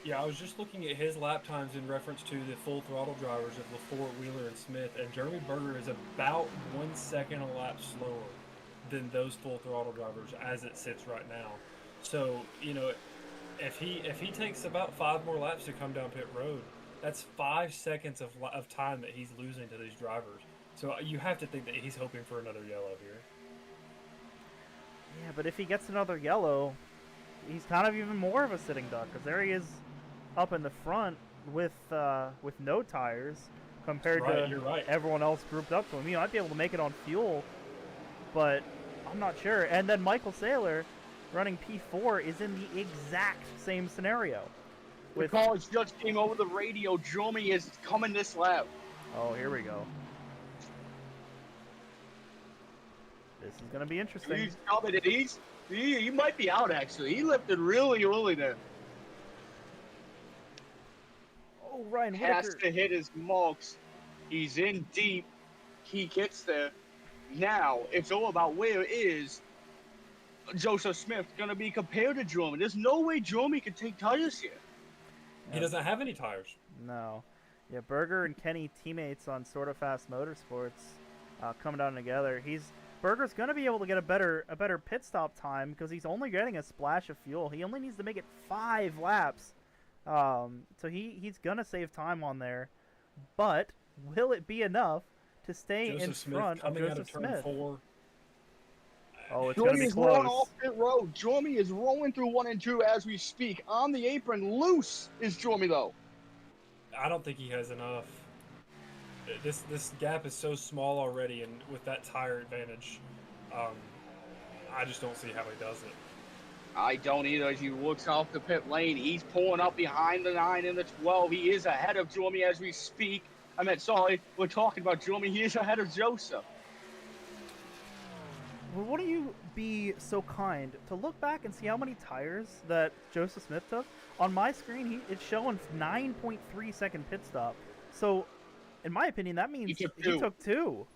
Yeah, I was just looking at his lap times in reference to the full throttle drivers of LaForte, Wheeler, and Smith, and Jeremy Berger is about 1 second a lap slower than those full throttle drivers as it sits right now. So, you know, if he takes about 5 more laps to come down pit road, that's 5 seconds of time that he's losing to these drivers. So you have to think that he's hoping for another yellow here. Yeah, but if he gets another yellow, he's kind of even more of a sitting duck, because there he is up in the front with no tires compared to everyone else grouped up to him. He might be able to make it on fuel, but I'm not sure. And then Michael Saylor, running P4, is in the exact same scenario. The college judge came over the radio. Jormy is coming this lap. Oh, here we go. This is going to be interesting. He's coming, and he might be out, actually. He lifted really early there. Oh, Ryan Has Whitaker to hit his marks. He's in deep. He gets there. Now, it's all about where is Joseph Smith going to be compared to Jormy. There's no way Jormy can take tires here. He doesn't have any tires. No. Yeah, Berger and Kenny teammates on Sort of Fast Motorsports coming down together. Berger's going to be able to get a better pit stop time because he's only getting a splash of fuel. He only needs to make it 5 laps. So he's going to save time on there. But will it be enough to stay in front of Joseph Smith? 4. Oh, it's going to be Jormy's close. rolling off pit road. Jormy is rolling through 1 and 2 as we speak. On the apron, loose is Jormy, though. I don't think he has enough. This gap is so small already, and with that tire advantage, I just don't see how he does it. I don't either. As he looks off the pit lane, he's pulling up behind the 9 and the 12. He is ahead of Jormy as we speak. We're talking about Jormy. He is ahead of Joseph. Well, wouldn't you be so kind to look back and see how many tires that Joseph Smith took? On my screen, it's showing 9.3 second pit stop. So, in my opinion, that means he took 2.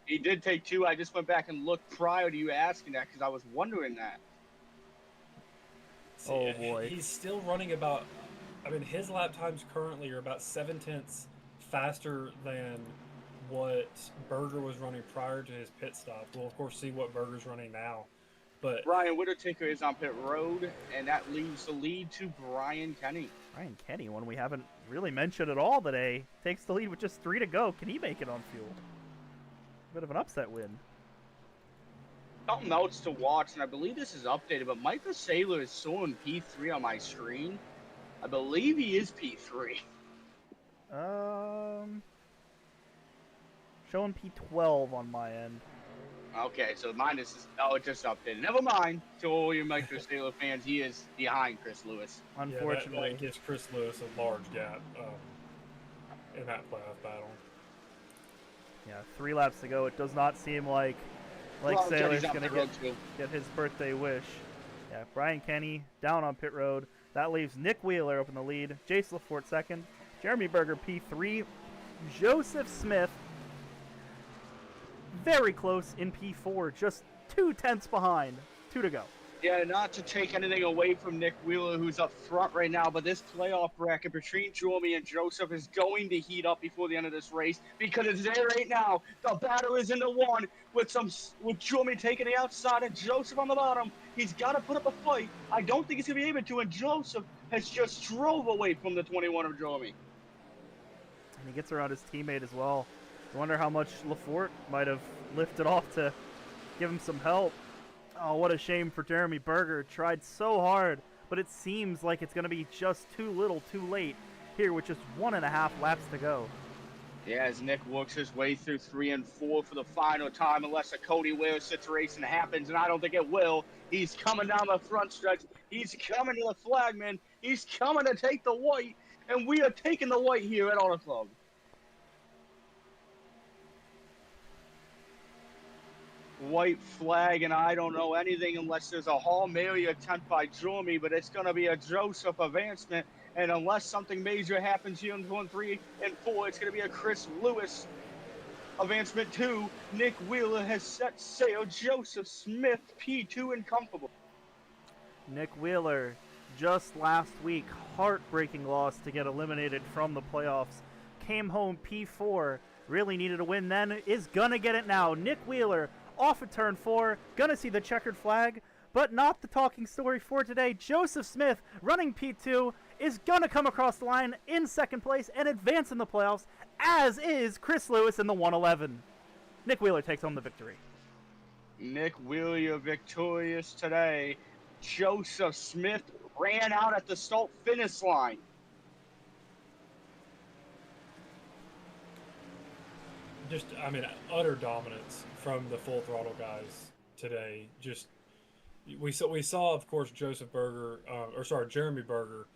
He did take 2. I just went back and looked prior to you asking that because I was wondering that. See, oh, boy. He's still running about... I mean, his lap times currently are about 7/10 faster than what Berger was running prior to his pit stop. We'll, of course, see what Berger's running now. But Brian Whitaker is on pit road, and that leaves the lead to Brian Kenny. Brian Kenny, one we haven't really mentioned at all today, takes the lead with just 3 to go. Can he make it on fuel? Bit of an upset win. Something else to watch, and I believe this is updated, but Micah Saylor is showing P3 on my screen. I believe he is P3. Showing P12 on my end. Okay, so mine is it just updated. Never mind. To all you Micah Saylor fans, he is behind Chris Lewis. Unfortunately. Yeah, that gives Chris Lewis a large gap in that playoff battle. Yeah, 3 laps to go. It does not seem like Saylor's going to get his birthday wish. Yeah, Brian Kenny down on pit road. That leaves Nick Wheeler up in the lead. Jace LaForte second. Jeremy Berger P3. Joseph Smith very close in P4. Just 2/10 behind. 2 to go. Yeah, not to take anything away from Nick Wheeler, who's up front right now, but this playoff bracket between Jormy and Joseph is going to heat up before the end of this race because it's there right now. The battle is in the 1 with Jormy taking the outside and Joseph on the bottom. He's got to put up a fight. I don't think he's going to be able to, and Joseph has just drove away from the 21 of Jormy. And he gets around his teammate as well. I wonder how much Lafort might have lifted off to give him some help. Oh, what a shame for Jeremy Berger. Tried so hard, but it seems like it's going to be just too little too late here with just 1.5 laps to go. Yeah, as Nick works his way through 3 and 4 for the final time, unless a Cody Ware situation happens, and I don't think it will. He's coming down the front stretch. He's coming to the flagman. He's coming to take the white, and we are taking the white here at Auto Club. White flag, and I don't know anything unless there's a Hail Mary attempt by Jeremy, but it's going to be a Joseph advancement. And unless something major happens here in 3 and 4, it's going to be a Chris Lewis advancement 2. Nick Wheeler has set sail. Joseph Smith, P2 and comfortable. Nick Wheeler, just last week, heartbreaking loss to get eliminated from the playoffs. Came home P4, really needed a win then, is going to get it now. Nick Wheeler off of turn 4, going to see the checkered flag, but not the talking story for today. Joseph Smith, running P2, is going to come across the line in second place and advance in the playoffs, as is Chris Lewis in the 111. Nick Wheeler takes home the victory. Nick Wheeler victorious today. Joseph Smith ran out at the start-finish line. Just, I mean, utter dominance from the Full Throttle guys today. Just we saw, of course, Jeremy Berger,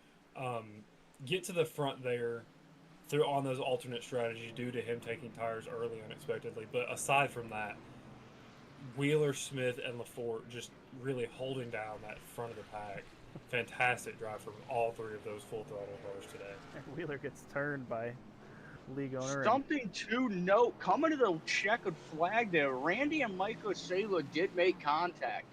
get to the front there through on those alternate strategies due to him taking tires early unexpectedly. But aside from that, Wheeler, Smith, and Lafort just really holding down that front of the pack. Fantastic drive from all 3 of those Full Throttle cars today. And Wheeler gets turned by league owner. Something to note, coming to the checkered flag there, Randy and Michael Saylor did make contact.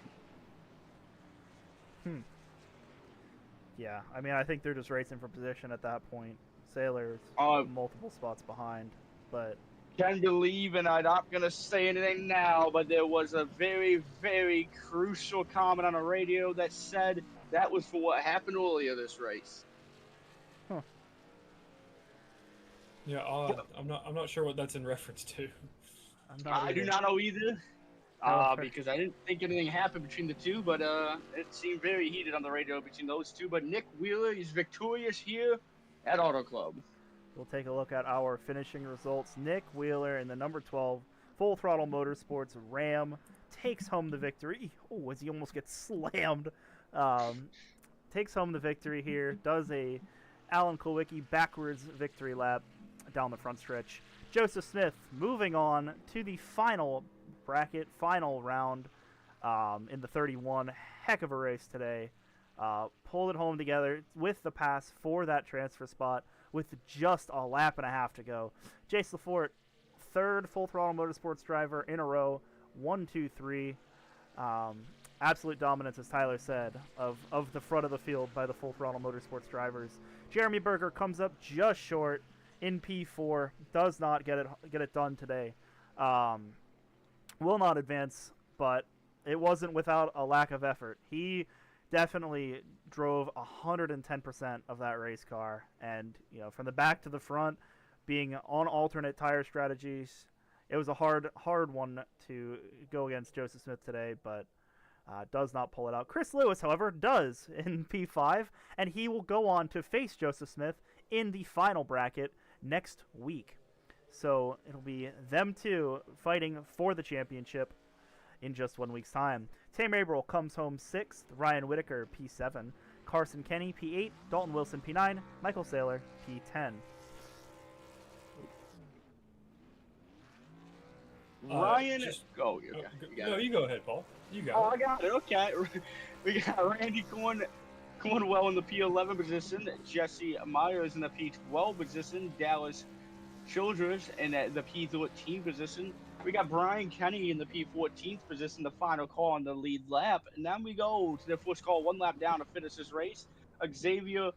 Yeah, I mean, I think they're just racing for position at that point. Sailor's multiple spots behind, but... Can believe, and I'm not going to say anything now, but there was a very, very crucial comment on the radio that said that was for what happened earlier this race. Huh. Yeah, I'm not sure what that's in reference to. I do not know either, because I didn't think anything happened between the two, but it seemed very heated on the radio between those two. But Nick Wheeler is victorious here at Auto Club. We'll take a look at our finishing results. Nick Wheeler in the number 12 Full Throttle Motorsports Ram takes home the victory. Oh, as he almost gets slammed. Takes home the victory here. Does a Alan Kulwicki backwards victory lap down the front stretch. Joseph Smith moving on to the final bracket, final round in the 31. Heck of a race today. Pulled it home together with the pass for that transfer spot with just a lap and a half to go. Jace Lafort, 3rd Full Throttle Motorsports driver in a row. 1, 2, 3. Absolute dominance, as Tyler said, of the front of the field by the Full Throttle Motorsports drivers. Jeremy Berger comes up just short in P4. Does not get it done today. Will not advance, but it wasn't without a lack of effort. He definitely drove 110% of that race car, and from the back to the front, being on alternate tire strategies, it was a hard one to go against Joseph Smith today, but does not pull it out. Chris Lewis, however, does in P5, and he will go on to face Joseph Smith in the final bracket next week. So it'll be them two fighting for the championship in just 1 week's time. Tam Abril comes home 6th, Ryan Whitaker P7, Carson Kenny P8, Dalton Wilson P9, Michael Saylor P10. Ryan, go. You go ahead, Paul. You got it. I got it. Okay. We got Randy going well in the P11 position. Jesse Myers in the P12 position. Dallas Childress in the P13 position. We got Brian Kenny in the P14th position, the final call on the lead lap. And then we go to the first call, 1 lap down to finish this race. Xavier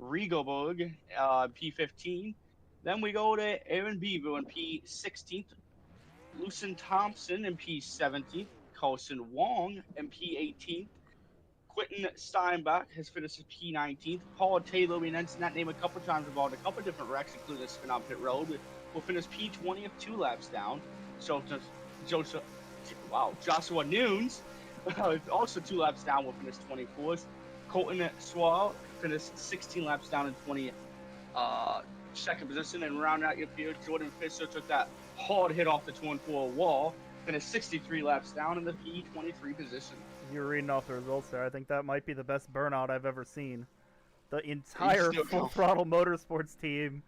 Riegelberg, P15. Then we go to Aaron Beaver in P16th. Lucien Thompson in P17th. Carson Wong in P18th. Quentin Steinbach has finished P19th. Paul Taylor, we mentioned that name a couple times about a couple different wrecks, including a spin on pit road, will finish P20th, 2 laps down. So Joshua Nunes, also 2 laps down, will finish 24th. Colton Swall finished 16 laps down in 22nd position. And round out your field, Jordan Fisher took that hard hit off the 2-4 wall, finished 63 laps down in the P23 position. You were reading off the results there. I think that might be the best burnout I've ever seen. The entire Full Throttle Motorsports team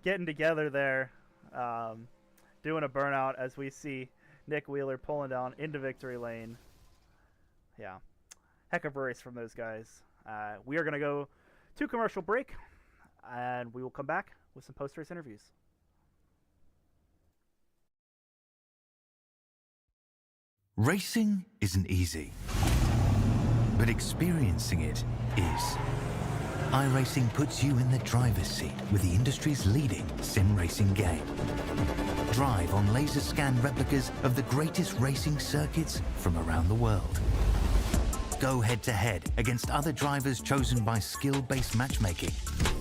getting together there, doing a burnout as we see Nick Wheeler pulling down into victory lane. Yeah, heck of a race from those guys. We are going to go to commercial break, and we will come back with some post-race interviews. Racing isn't easy, but experiencing it is. iRacing puts you in the driver's seat with the industry's leading sim racing game. Drive on laser scan replicas of the greatest racing circuits from around the world. Go head-to-head against other drivers chosen by skill-based matchmaking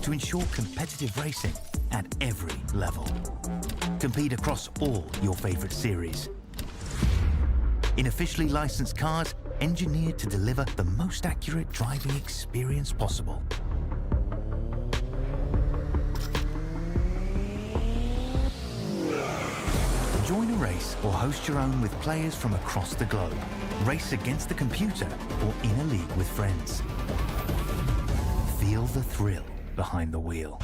to ensure competitive racing at every level. Compete across all your favorite series. In officially licensed cars, engineered to deliver the most accurate driving experience possible. Join a race or host your own with players from across the globe. Race against the computer or in a league with friends. Feel the thrill behind the wheel.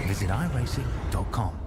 Visit iRacing.com.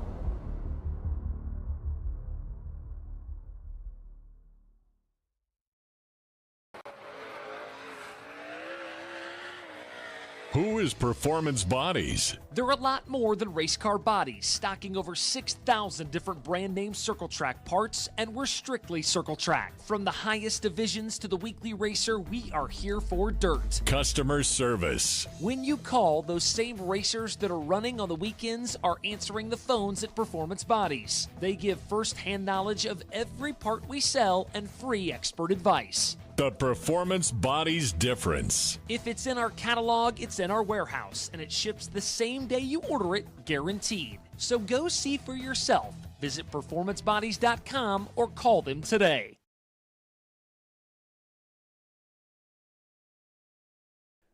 Who is Performance Bodies? They're a lot more than race car bodies, stocking over 6,000 different brand name Circle Track parts, and we're strictly Circle Track. From the highest divisions to the weekly racer, we are here for dirt. Customer service. When you call, those same racers that are running on the weekends are answering the phones at Performance Bodies. They give first-hand knowledge of every part we sell and free expert advice. The Performance Bodies difference. If it's in our catalog, it's in our warehouse, and it ships the same day you order it, guaranteed. So go see for yourself. Visit performancebodies.com or call them today.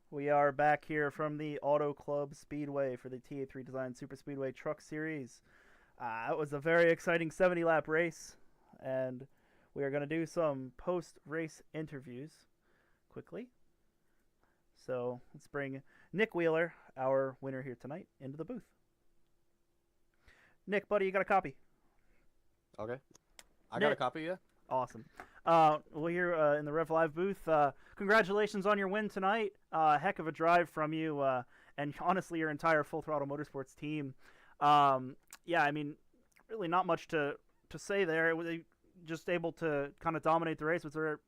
We are back here from the Auto Club Speedway for the TA3 Designs Superspeedway Truck Series. It was a very exciting 70-lap race, and we are going to do some post-race interviews quickly. So let's bring Nick Wheeler, our winner here tonight, into the booth. Nick, buddy, you got a copy? Okay. I got a copy, yeah. Awesome. We're here in the RevLIVE booth. Congratulations on your win tonight. Heck of a drive from you, and honestly, your entire Full Throttle Motorsports team. Yeah, I mean, really not much to say there. It was just able to kind of dominate the race. Was there?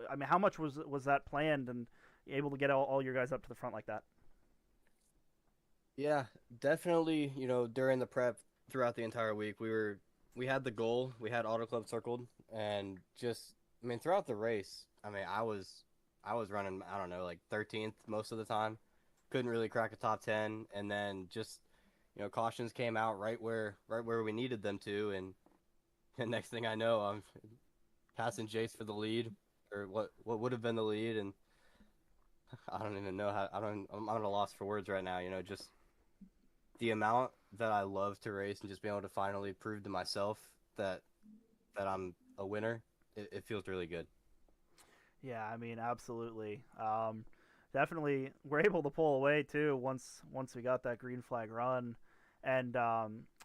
I mean, how much was that planned, and able to get all your guys up to the front like that? Yeah, definitely. You know, during the prep throughout the entire week, we had the goal. We had Auto Club circled, and just, I mean, throughout the race, I mean, I was running, I don't know, like 13th most of the time. Couldn't really crack a top 10, and then just, you know, cautions came out right where we needed them to, and next thing I know, I'm passing Jace for the lead, or what would have been the lead, and I don't even know how. I'm at a loss for words right now. You know, just the amount that I love to race and just being able to finally prove to myself that I'm a winner. It feels really good. Yeah, I mean, absolutely. Definitely, we're able to pull away too once we got that green flag run, and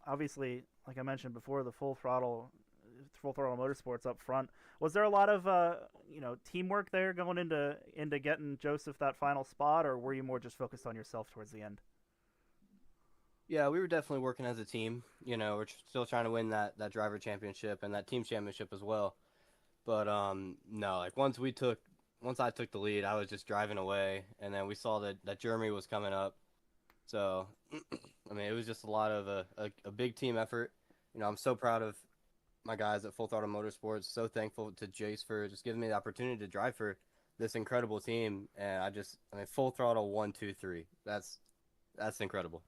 obviously, like I mentioned before, the Full Throttle Motorsports up front. Was there a lot of teamwork there going into getting Joseph that final spot, or were you more just focused on yourself towards the end? Yeah, we were definitely working as a team. You know, we're still trying to win that driver championship and that team championship as well. But no, like once I took the lead, I was just driving away, and then we saw that Jeremy was coming up. So, I mean, it was just a lot of a big team effort. You know, I'm so proud of my guys at Full Throttle Motorsports. So thankful to Jace for just giving me the opportunity to drive for this incredible team. And I mean, Full Throttle 1, 2, 3. That's incredible.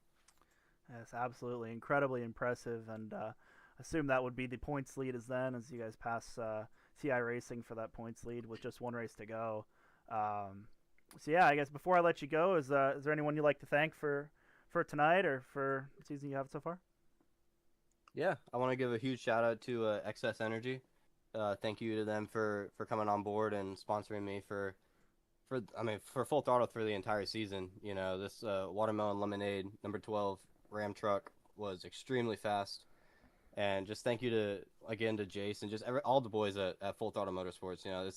Yes, absolutely, incredibly impressive, and assume that would be the points lead as you guys pass iRacing for that points lead with just one race to go. So yeah, I guess before I let you go, is there anyone you'd like to thank for tonight or for the season you have so far? Yeah, I want to give a huge shout out to Excess Energy. Thank you to them for coming on board and sponsoring me for Full Throttle through the entire season. You know, this Watermelon Lemonade number 12 Ram truck was extremely fast. And just thank you again to Jace and just all the boys at Full Throttle Motorsports. You know,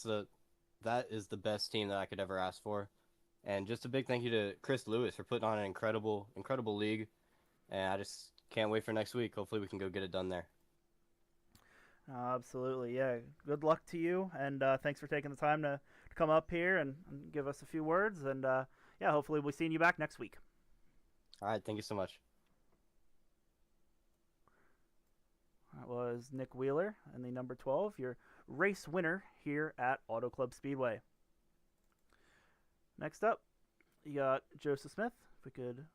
that is the best team that I could ever ask for. And just a big thank you to Chris Lewis for putting on an incredible league. And I just can't wait for next week. Hopefully we can go get it done there. Absolutely, yeah. Good luck to you, and thanks for taking the time to come up here and give us a few words. And yeah, hopefully we'll see you back next week. All right, thank you so much. That was Nick Wheeler in the number 12, your race winner here at Auto Club Speedway. Next up, you got Joseph Smith. If we could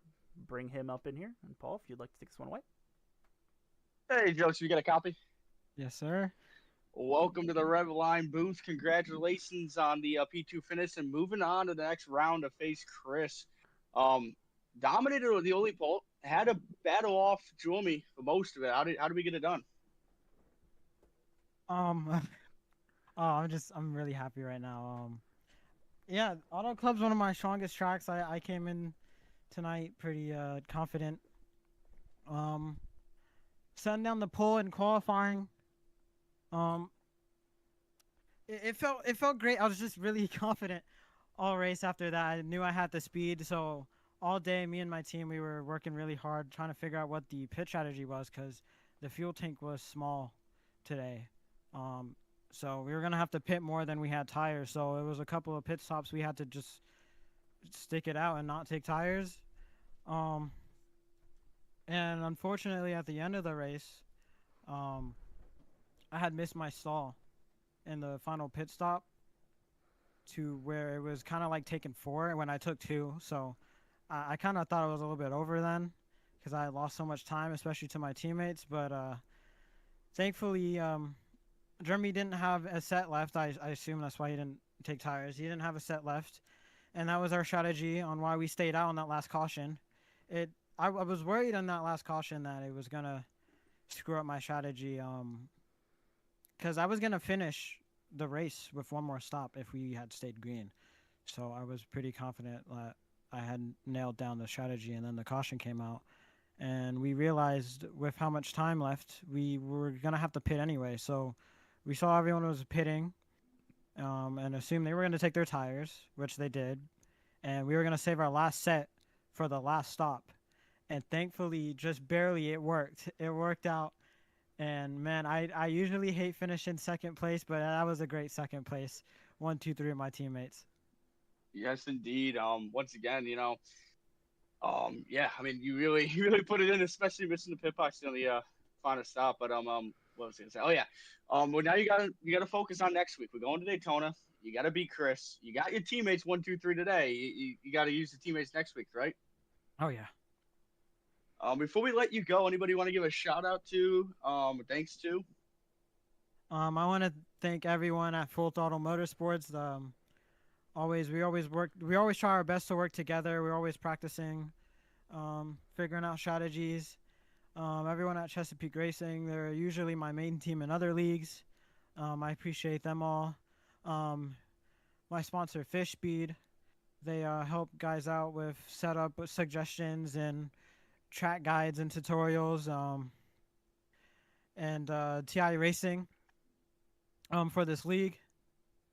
bring him up in here. And Paul, if you'd like to take this one away. Hey, Joseph, you got a copy? Yes, sir. Welcome to the RevLIVE booth. Congratulations on the P2 finish and moving on to the next round to face Chris. Dominated with the only pole, had to battle off Jeremy for most of it. How did we get it done? I'm really happy right now. Yeah, Auto Club's one of my strongest tracks. I came in tonight pretty confident. Setting down the pole in qualifying. It felt great. I was just really confident all race after that. I knew I had the speed, so all day me and my team, we were working really hard trying to figure out what the pit strategy was because the fuel tank was small today. So we were going to have to pit more than we had tires. So it was a couple of pit stops we had to just stick it out and not take tires. And unfortunately at the end of the race, I had missed my stall in the final pit stop to where it was kind of like taking 4 when I took 2. So I kind of thought it was a little bit over then because I lost so much time, especially to my teammates. But thankfully, Jeremy didn't have a set left. I assume that's why he didn't take tires. He didn't have a set left. And that was our strategy on why we stayed out on that last caution. I was worried on that last caution that it was going to screw up my strategy because I was going to finish the race with one more stop if we had stayed green. So I was pretty confident that I had nailed down the strategy, and then the caution came out. And we realized with how much time left, we were going to have to pit anyway. So we saw everyone was pitting and assumed they were going to take their tires, which they did. And we were going to save our last set for the last stop. And thankfully, just barely, it worked. It worked out. And, man, I usually hate finishing second place, but that was a great second place. 1, 2, 3 of my teammates. Yes, indeed. Once again, you know, yeah, I mean, you really put it in, especially missing the pit box on the final stop. But what was I gonna say? Oh yeah, well now you gotta focus on next week. We're going to Daytona. You gotta beat Chris. You got your teammates 1, 2, 3 today. You gotta use the teammates next week, right? Oh, yeah. Before we let you go, anybody want to give a shout out to, thanks to? I want to thank everyone at Full Throttle Motorsports. We always try our best to work together. We're always practicing, figuring out strategies. Everyone at Chesapeake Racing, they're usually my main team in other leagues. I appreciate them all. My sponsor, Fish Speed, they help guys out with setup suggestions and track guides and tutorials. And TI Racing for this league,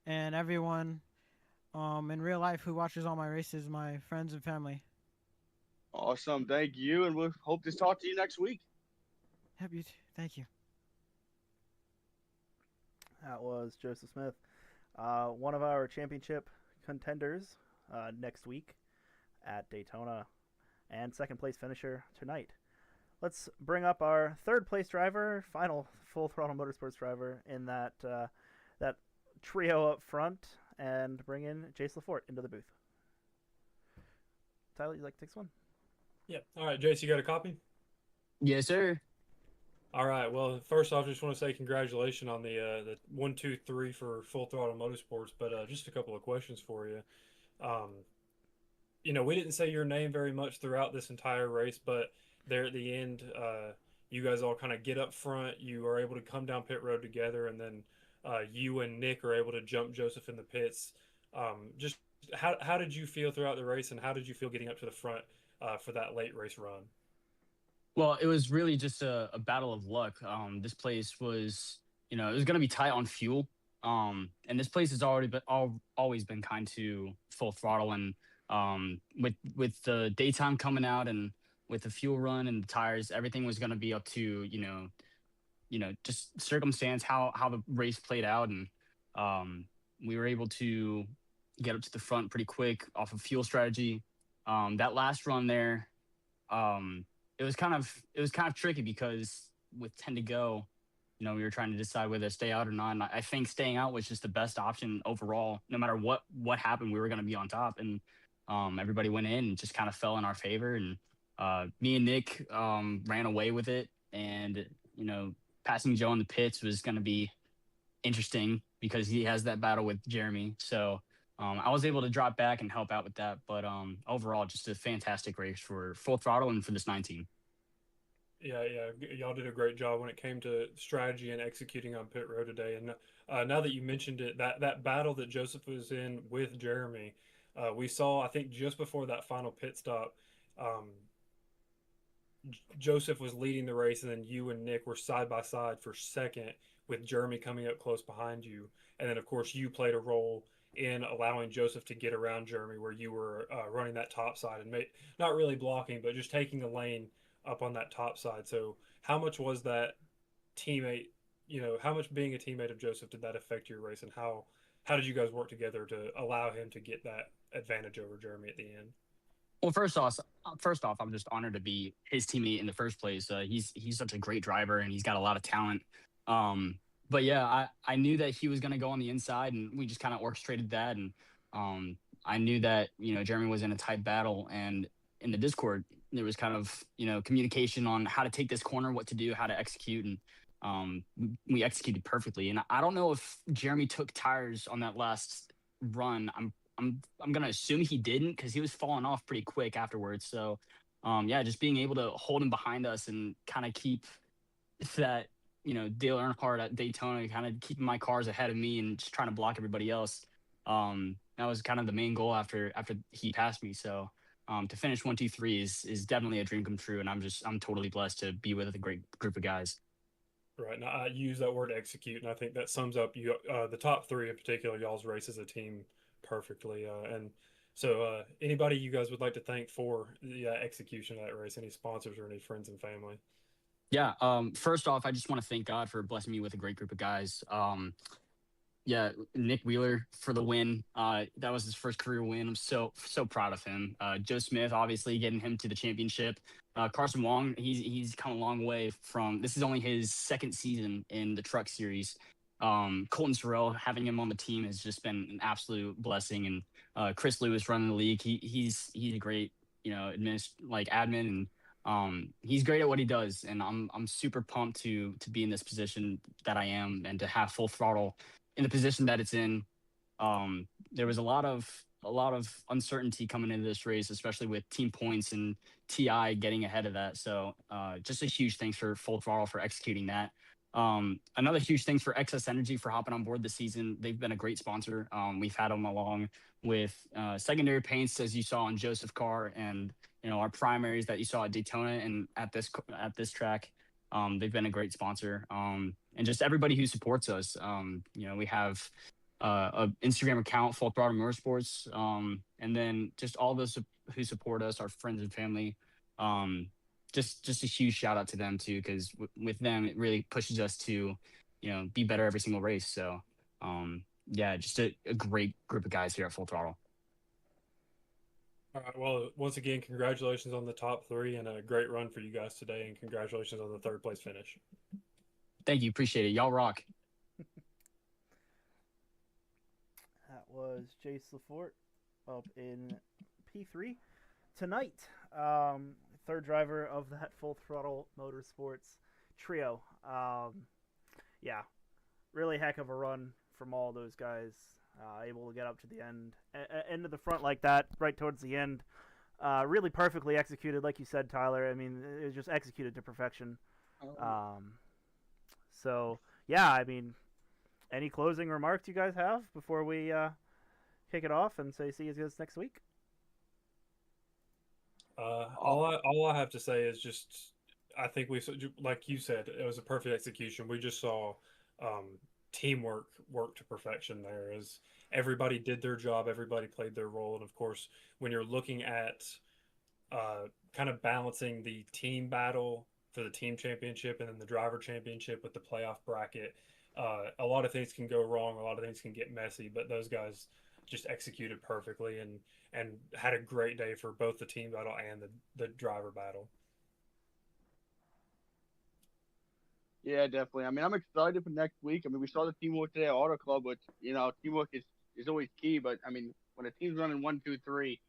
and everyone in real life who watches all my races, my friends and family. Awesome, thank you, and we'll hope to talk to you next week. Happy to. Thank you. That was Joseph Smith, one of our championship contenders next week at Daytona, and second place finisher tonight. let's bring up our third place driver, final Full Throttle Motorsports driver in that that trio up front, and bring in Jace Lafort into the booth. Tyler, you'd like to take this one? Yeah. All right, Jace, you got a copy? Yes, sir. All right. Well, first off, just want to say congratulations on the 1, 2, 3 for Full Throttle Motorsports. But just a couple of questions for you. Um, we didn't say your name very much throughout this entire race, but there at the end, you guys all kind of get up front. You are able to come down pit road together, and then you and Nick are able to jump Joseph in the pits. Just how did you feel throughout the race, and how did you feel getting up to the front for that late race run? Well, it was really just a battle of luck. This place was, it was going to be tight on fuel. And this place has always been kind to full throttle. And with the daytime coming out and with the fuel run and the tires, everything was going to be up to, just circumstance how the race played out. And we were able to get up to the front pretty quick off of fuel strategy. That last run there, it was kind of tricky because with 10 to go, we were trying to decide whether to stay out or not. And I think staying out was just the best option overall. No matter what happened, we were going to be on top. And everybody went in and just kind of fell in our favor. And me and Nick ran away with it. And, passing Joe in the pits was going to be interesting because he has that battle with Jeremy. So I was able to drop back and help out with that. But overall, just a fantastic race for Full Throttle and for this 19. Yeah, y'all did a great job when it came to strategy and executing on pit road today. And now that you mentioned it, that battle that Joseph was in with Jeremy, we saw, I think, just before that final pit stop, Joseph was leading the race, and then you and Nick were side by side for second, with Jeremy coming up close behind you. And then, of course, you played a role in allowing Joseph to get around Jeremy, where you were running that top side and not really blocking, but just taking the lane up on that top side. So how much was that teammate, how much being a teammate of Joseph did that affect your race, and how did you guys work together to allow him to get that advantage over Jeremy at the end? Well, first off, I'm just honored to be his teammate in the first place. He's such a great driver, and he's got a lot of talent. But yeah, I knew that he was going to go on the inside, and we just kind of orchestrated that. And I knew that Jeremy was in a tight battle, and in the Discord there was kind of communication on how to take this corner, what to do, how to execute, and we executed perfectly. And I don't know if Jeremy took tires on that last run. I'm gonna assume he didn't, because he was falling off pretty quick afterwards. So yeah, just being able to hold him behind us and kind of keep that Dale Earnhardt at Daytona, kind of keeping my cars ahead of me and just trying to block everybody else. That was kind of the main goal after he passed me. So to finish 1, 2, 3 is definitely a dream come true, and I'm totally blessed to be with a great group of guys. Right. Now, I use that word execute, and I think that sums up the top three in particular, y'all's race as a team perfectly. And so anybody you guys would like to thank for the execution of that race, any sponsors or any friends and family? Yeah. First off, I just want to thank God for blessing me with a great group of guys. Yeah, Nick Wheeler for the win. That was his first career win. I'm so proud of him. Joe Smith, obviously getting him to the championship. Carson Wong, he's come a long way from. This is only his second season in the Truck Series. Colton Sorrell, having him on the team has just been an absolute blessing. And Chris Lewis running the league, he's a great admin, and he's great at what he does. And I'm super pumped to be in this position that I am, and to have Full Throttle in the position that it's in. There was a lot of uncertainty coming into this race, especially with team points and TI getting ahead of that. So just a huge thanks for Full Throttle for executing that. Another huge thanks for XS Energy for hopping on board this season. They've been a great sponsor. We've had them along with secondary paints, as you saw on Joseph Carr, and our primaries that you saw at Daytona and at this track. They've been a great sponsor. And just everybody who supports us. We have an Instagram account, Full Throttle Motorsports, and then just all those who support us, our friends and family. Just a huge shout out to them too, because with them it really pushes us to be better every single race. So yeah, just a great group of guys here at Full Throttle. All right. Well, once again, congratulations on the top three and a great run for you guys today, and congratulations on the third place finish. Thank you. Appreciate it. Y'all rock. That was Jace Lafort up in P3 tonight. Third driver of that Full Throttle Motorsports trio. Yeah, really heck of a run from all those guys. Able to get up to the end of the front like that, right towards the end. Really perfectly executed, like you said, Tyler. I mean, it was just executed to perfection. So, yeah, I mean, any closing remarks you guys have before we kick it off and say see you guys next week? All I have to say is just I think like you said, it was a perfect execution. We just saw teamwork work to perfection there as everybody did their job, everybody played their role. And of course, when you're looking at kind of balancing the team battle for the team championship and then the driver championship with the playoff bracket, a lot of things can go wrong, a lot of things can get messy, but those guys just executed perfectly and had a great day for both the team battle and the driver battle. Yeah, definitely. I mean, I'm excited for next week. I mean, we saw the teamwork today at Auto Club, which, teamwork is always key. But, I mean, when a team's running 1, 2, 3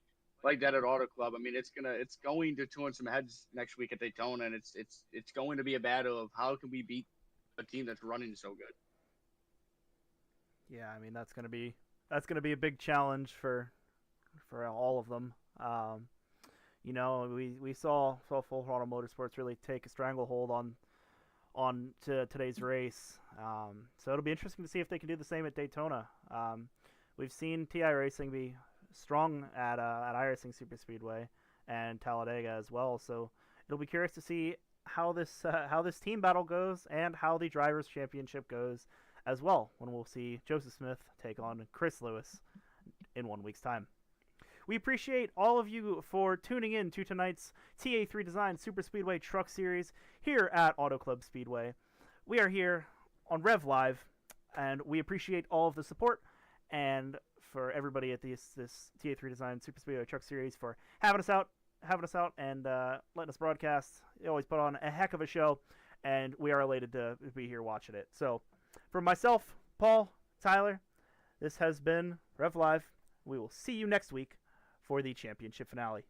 like that at Auto Club, I mean, it's going to turn some heads next week at Daytona, and it's going to be a battle of how can we beat a team that's running so good. Yeah, I mean, that's gonna be a big challenge for all of them. We saw Full Throttle Motorsports really take a stranglehold on to today's race. So it'll be interesting to see if they can do the same at Daytona. We've seen TA3 be strong at iRacing Superspeedway and Talladega as well. So it'll be curious to see how this team battle goes and how the Drivers' Championship goes as well when we'll see Joseph Smith take on Chris Lewis in 1 week's time. We appreciate all of you for tuning in to tonight's TA3 Designs Superspeedway Truck Series here at Auto Club Speedway. We are here on RevLIVE, and we appreciate all of the support and for everybody at this TA3 Designs Superspeedway Truck Series for having us out and letting us broadcast. They always put on a heck of a show, and we are elated to be here watching it. So, for myself, Paul, Tyler, this has been RevLIVE. We will see you next week for the championship finale.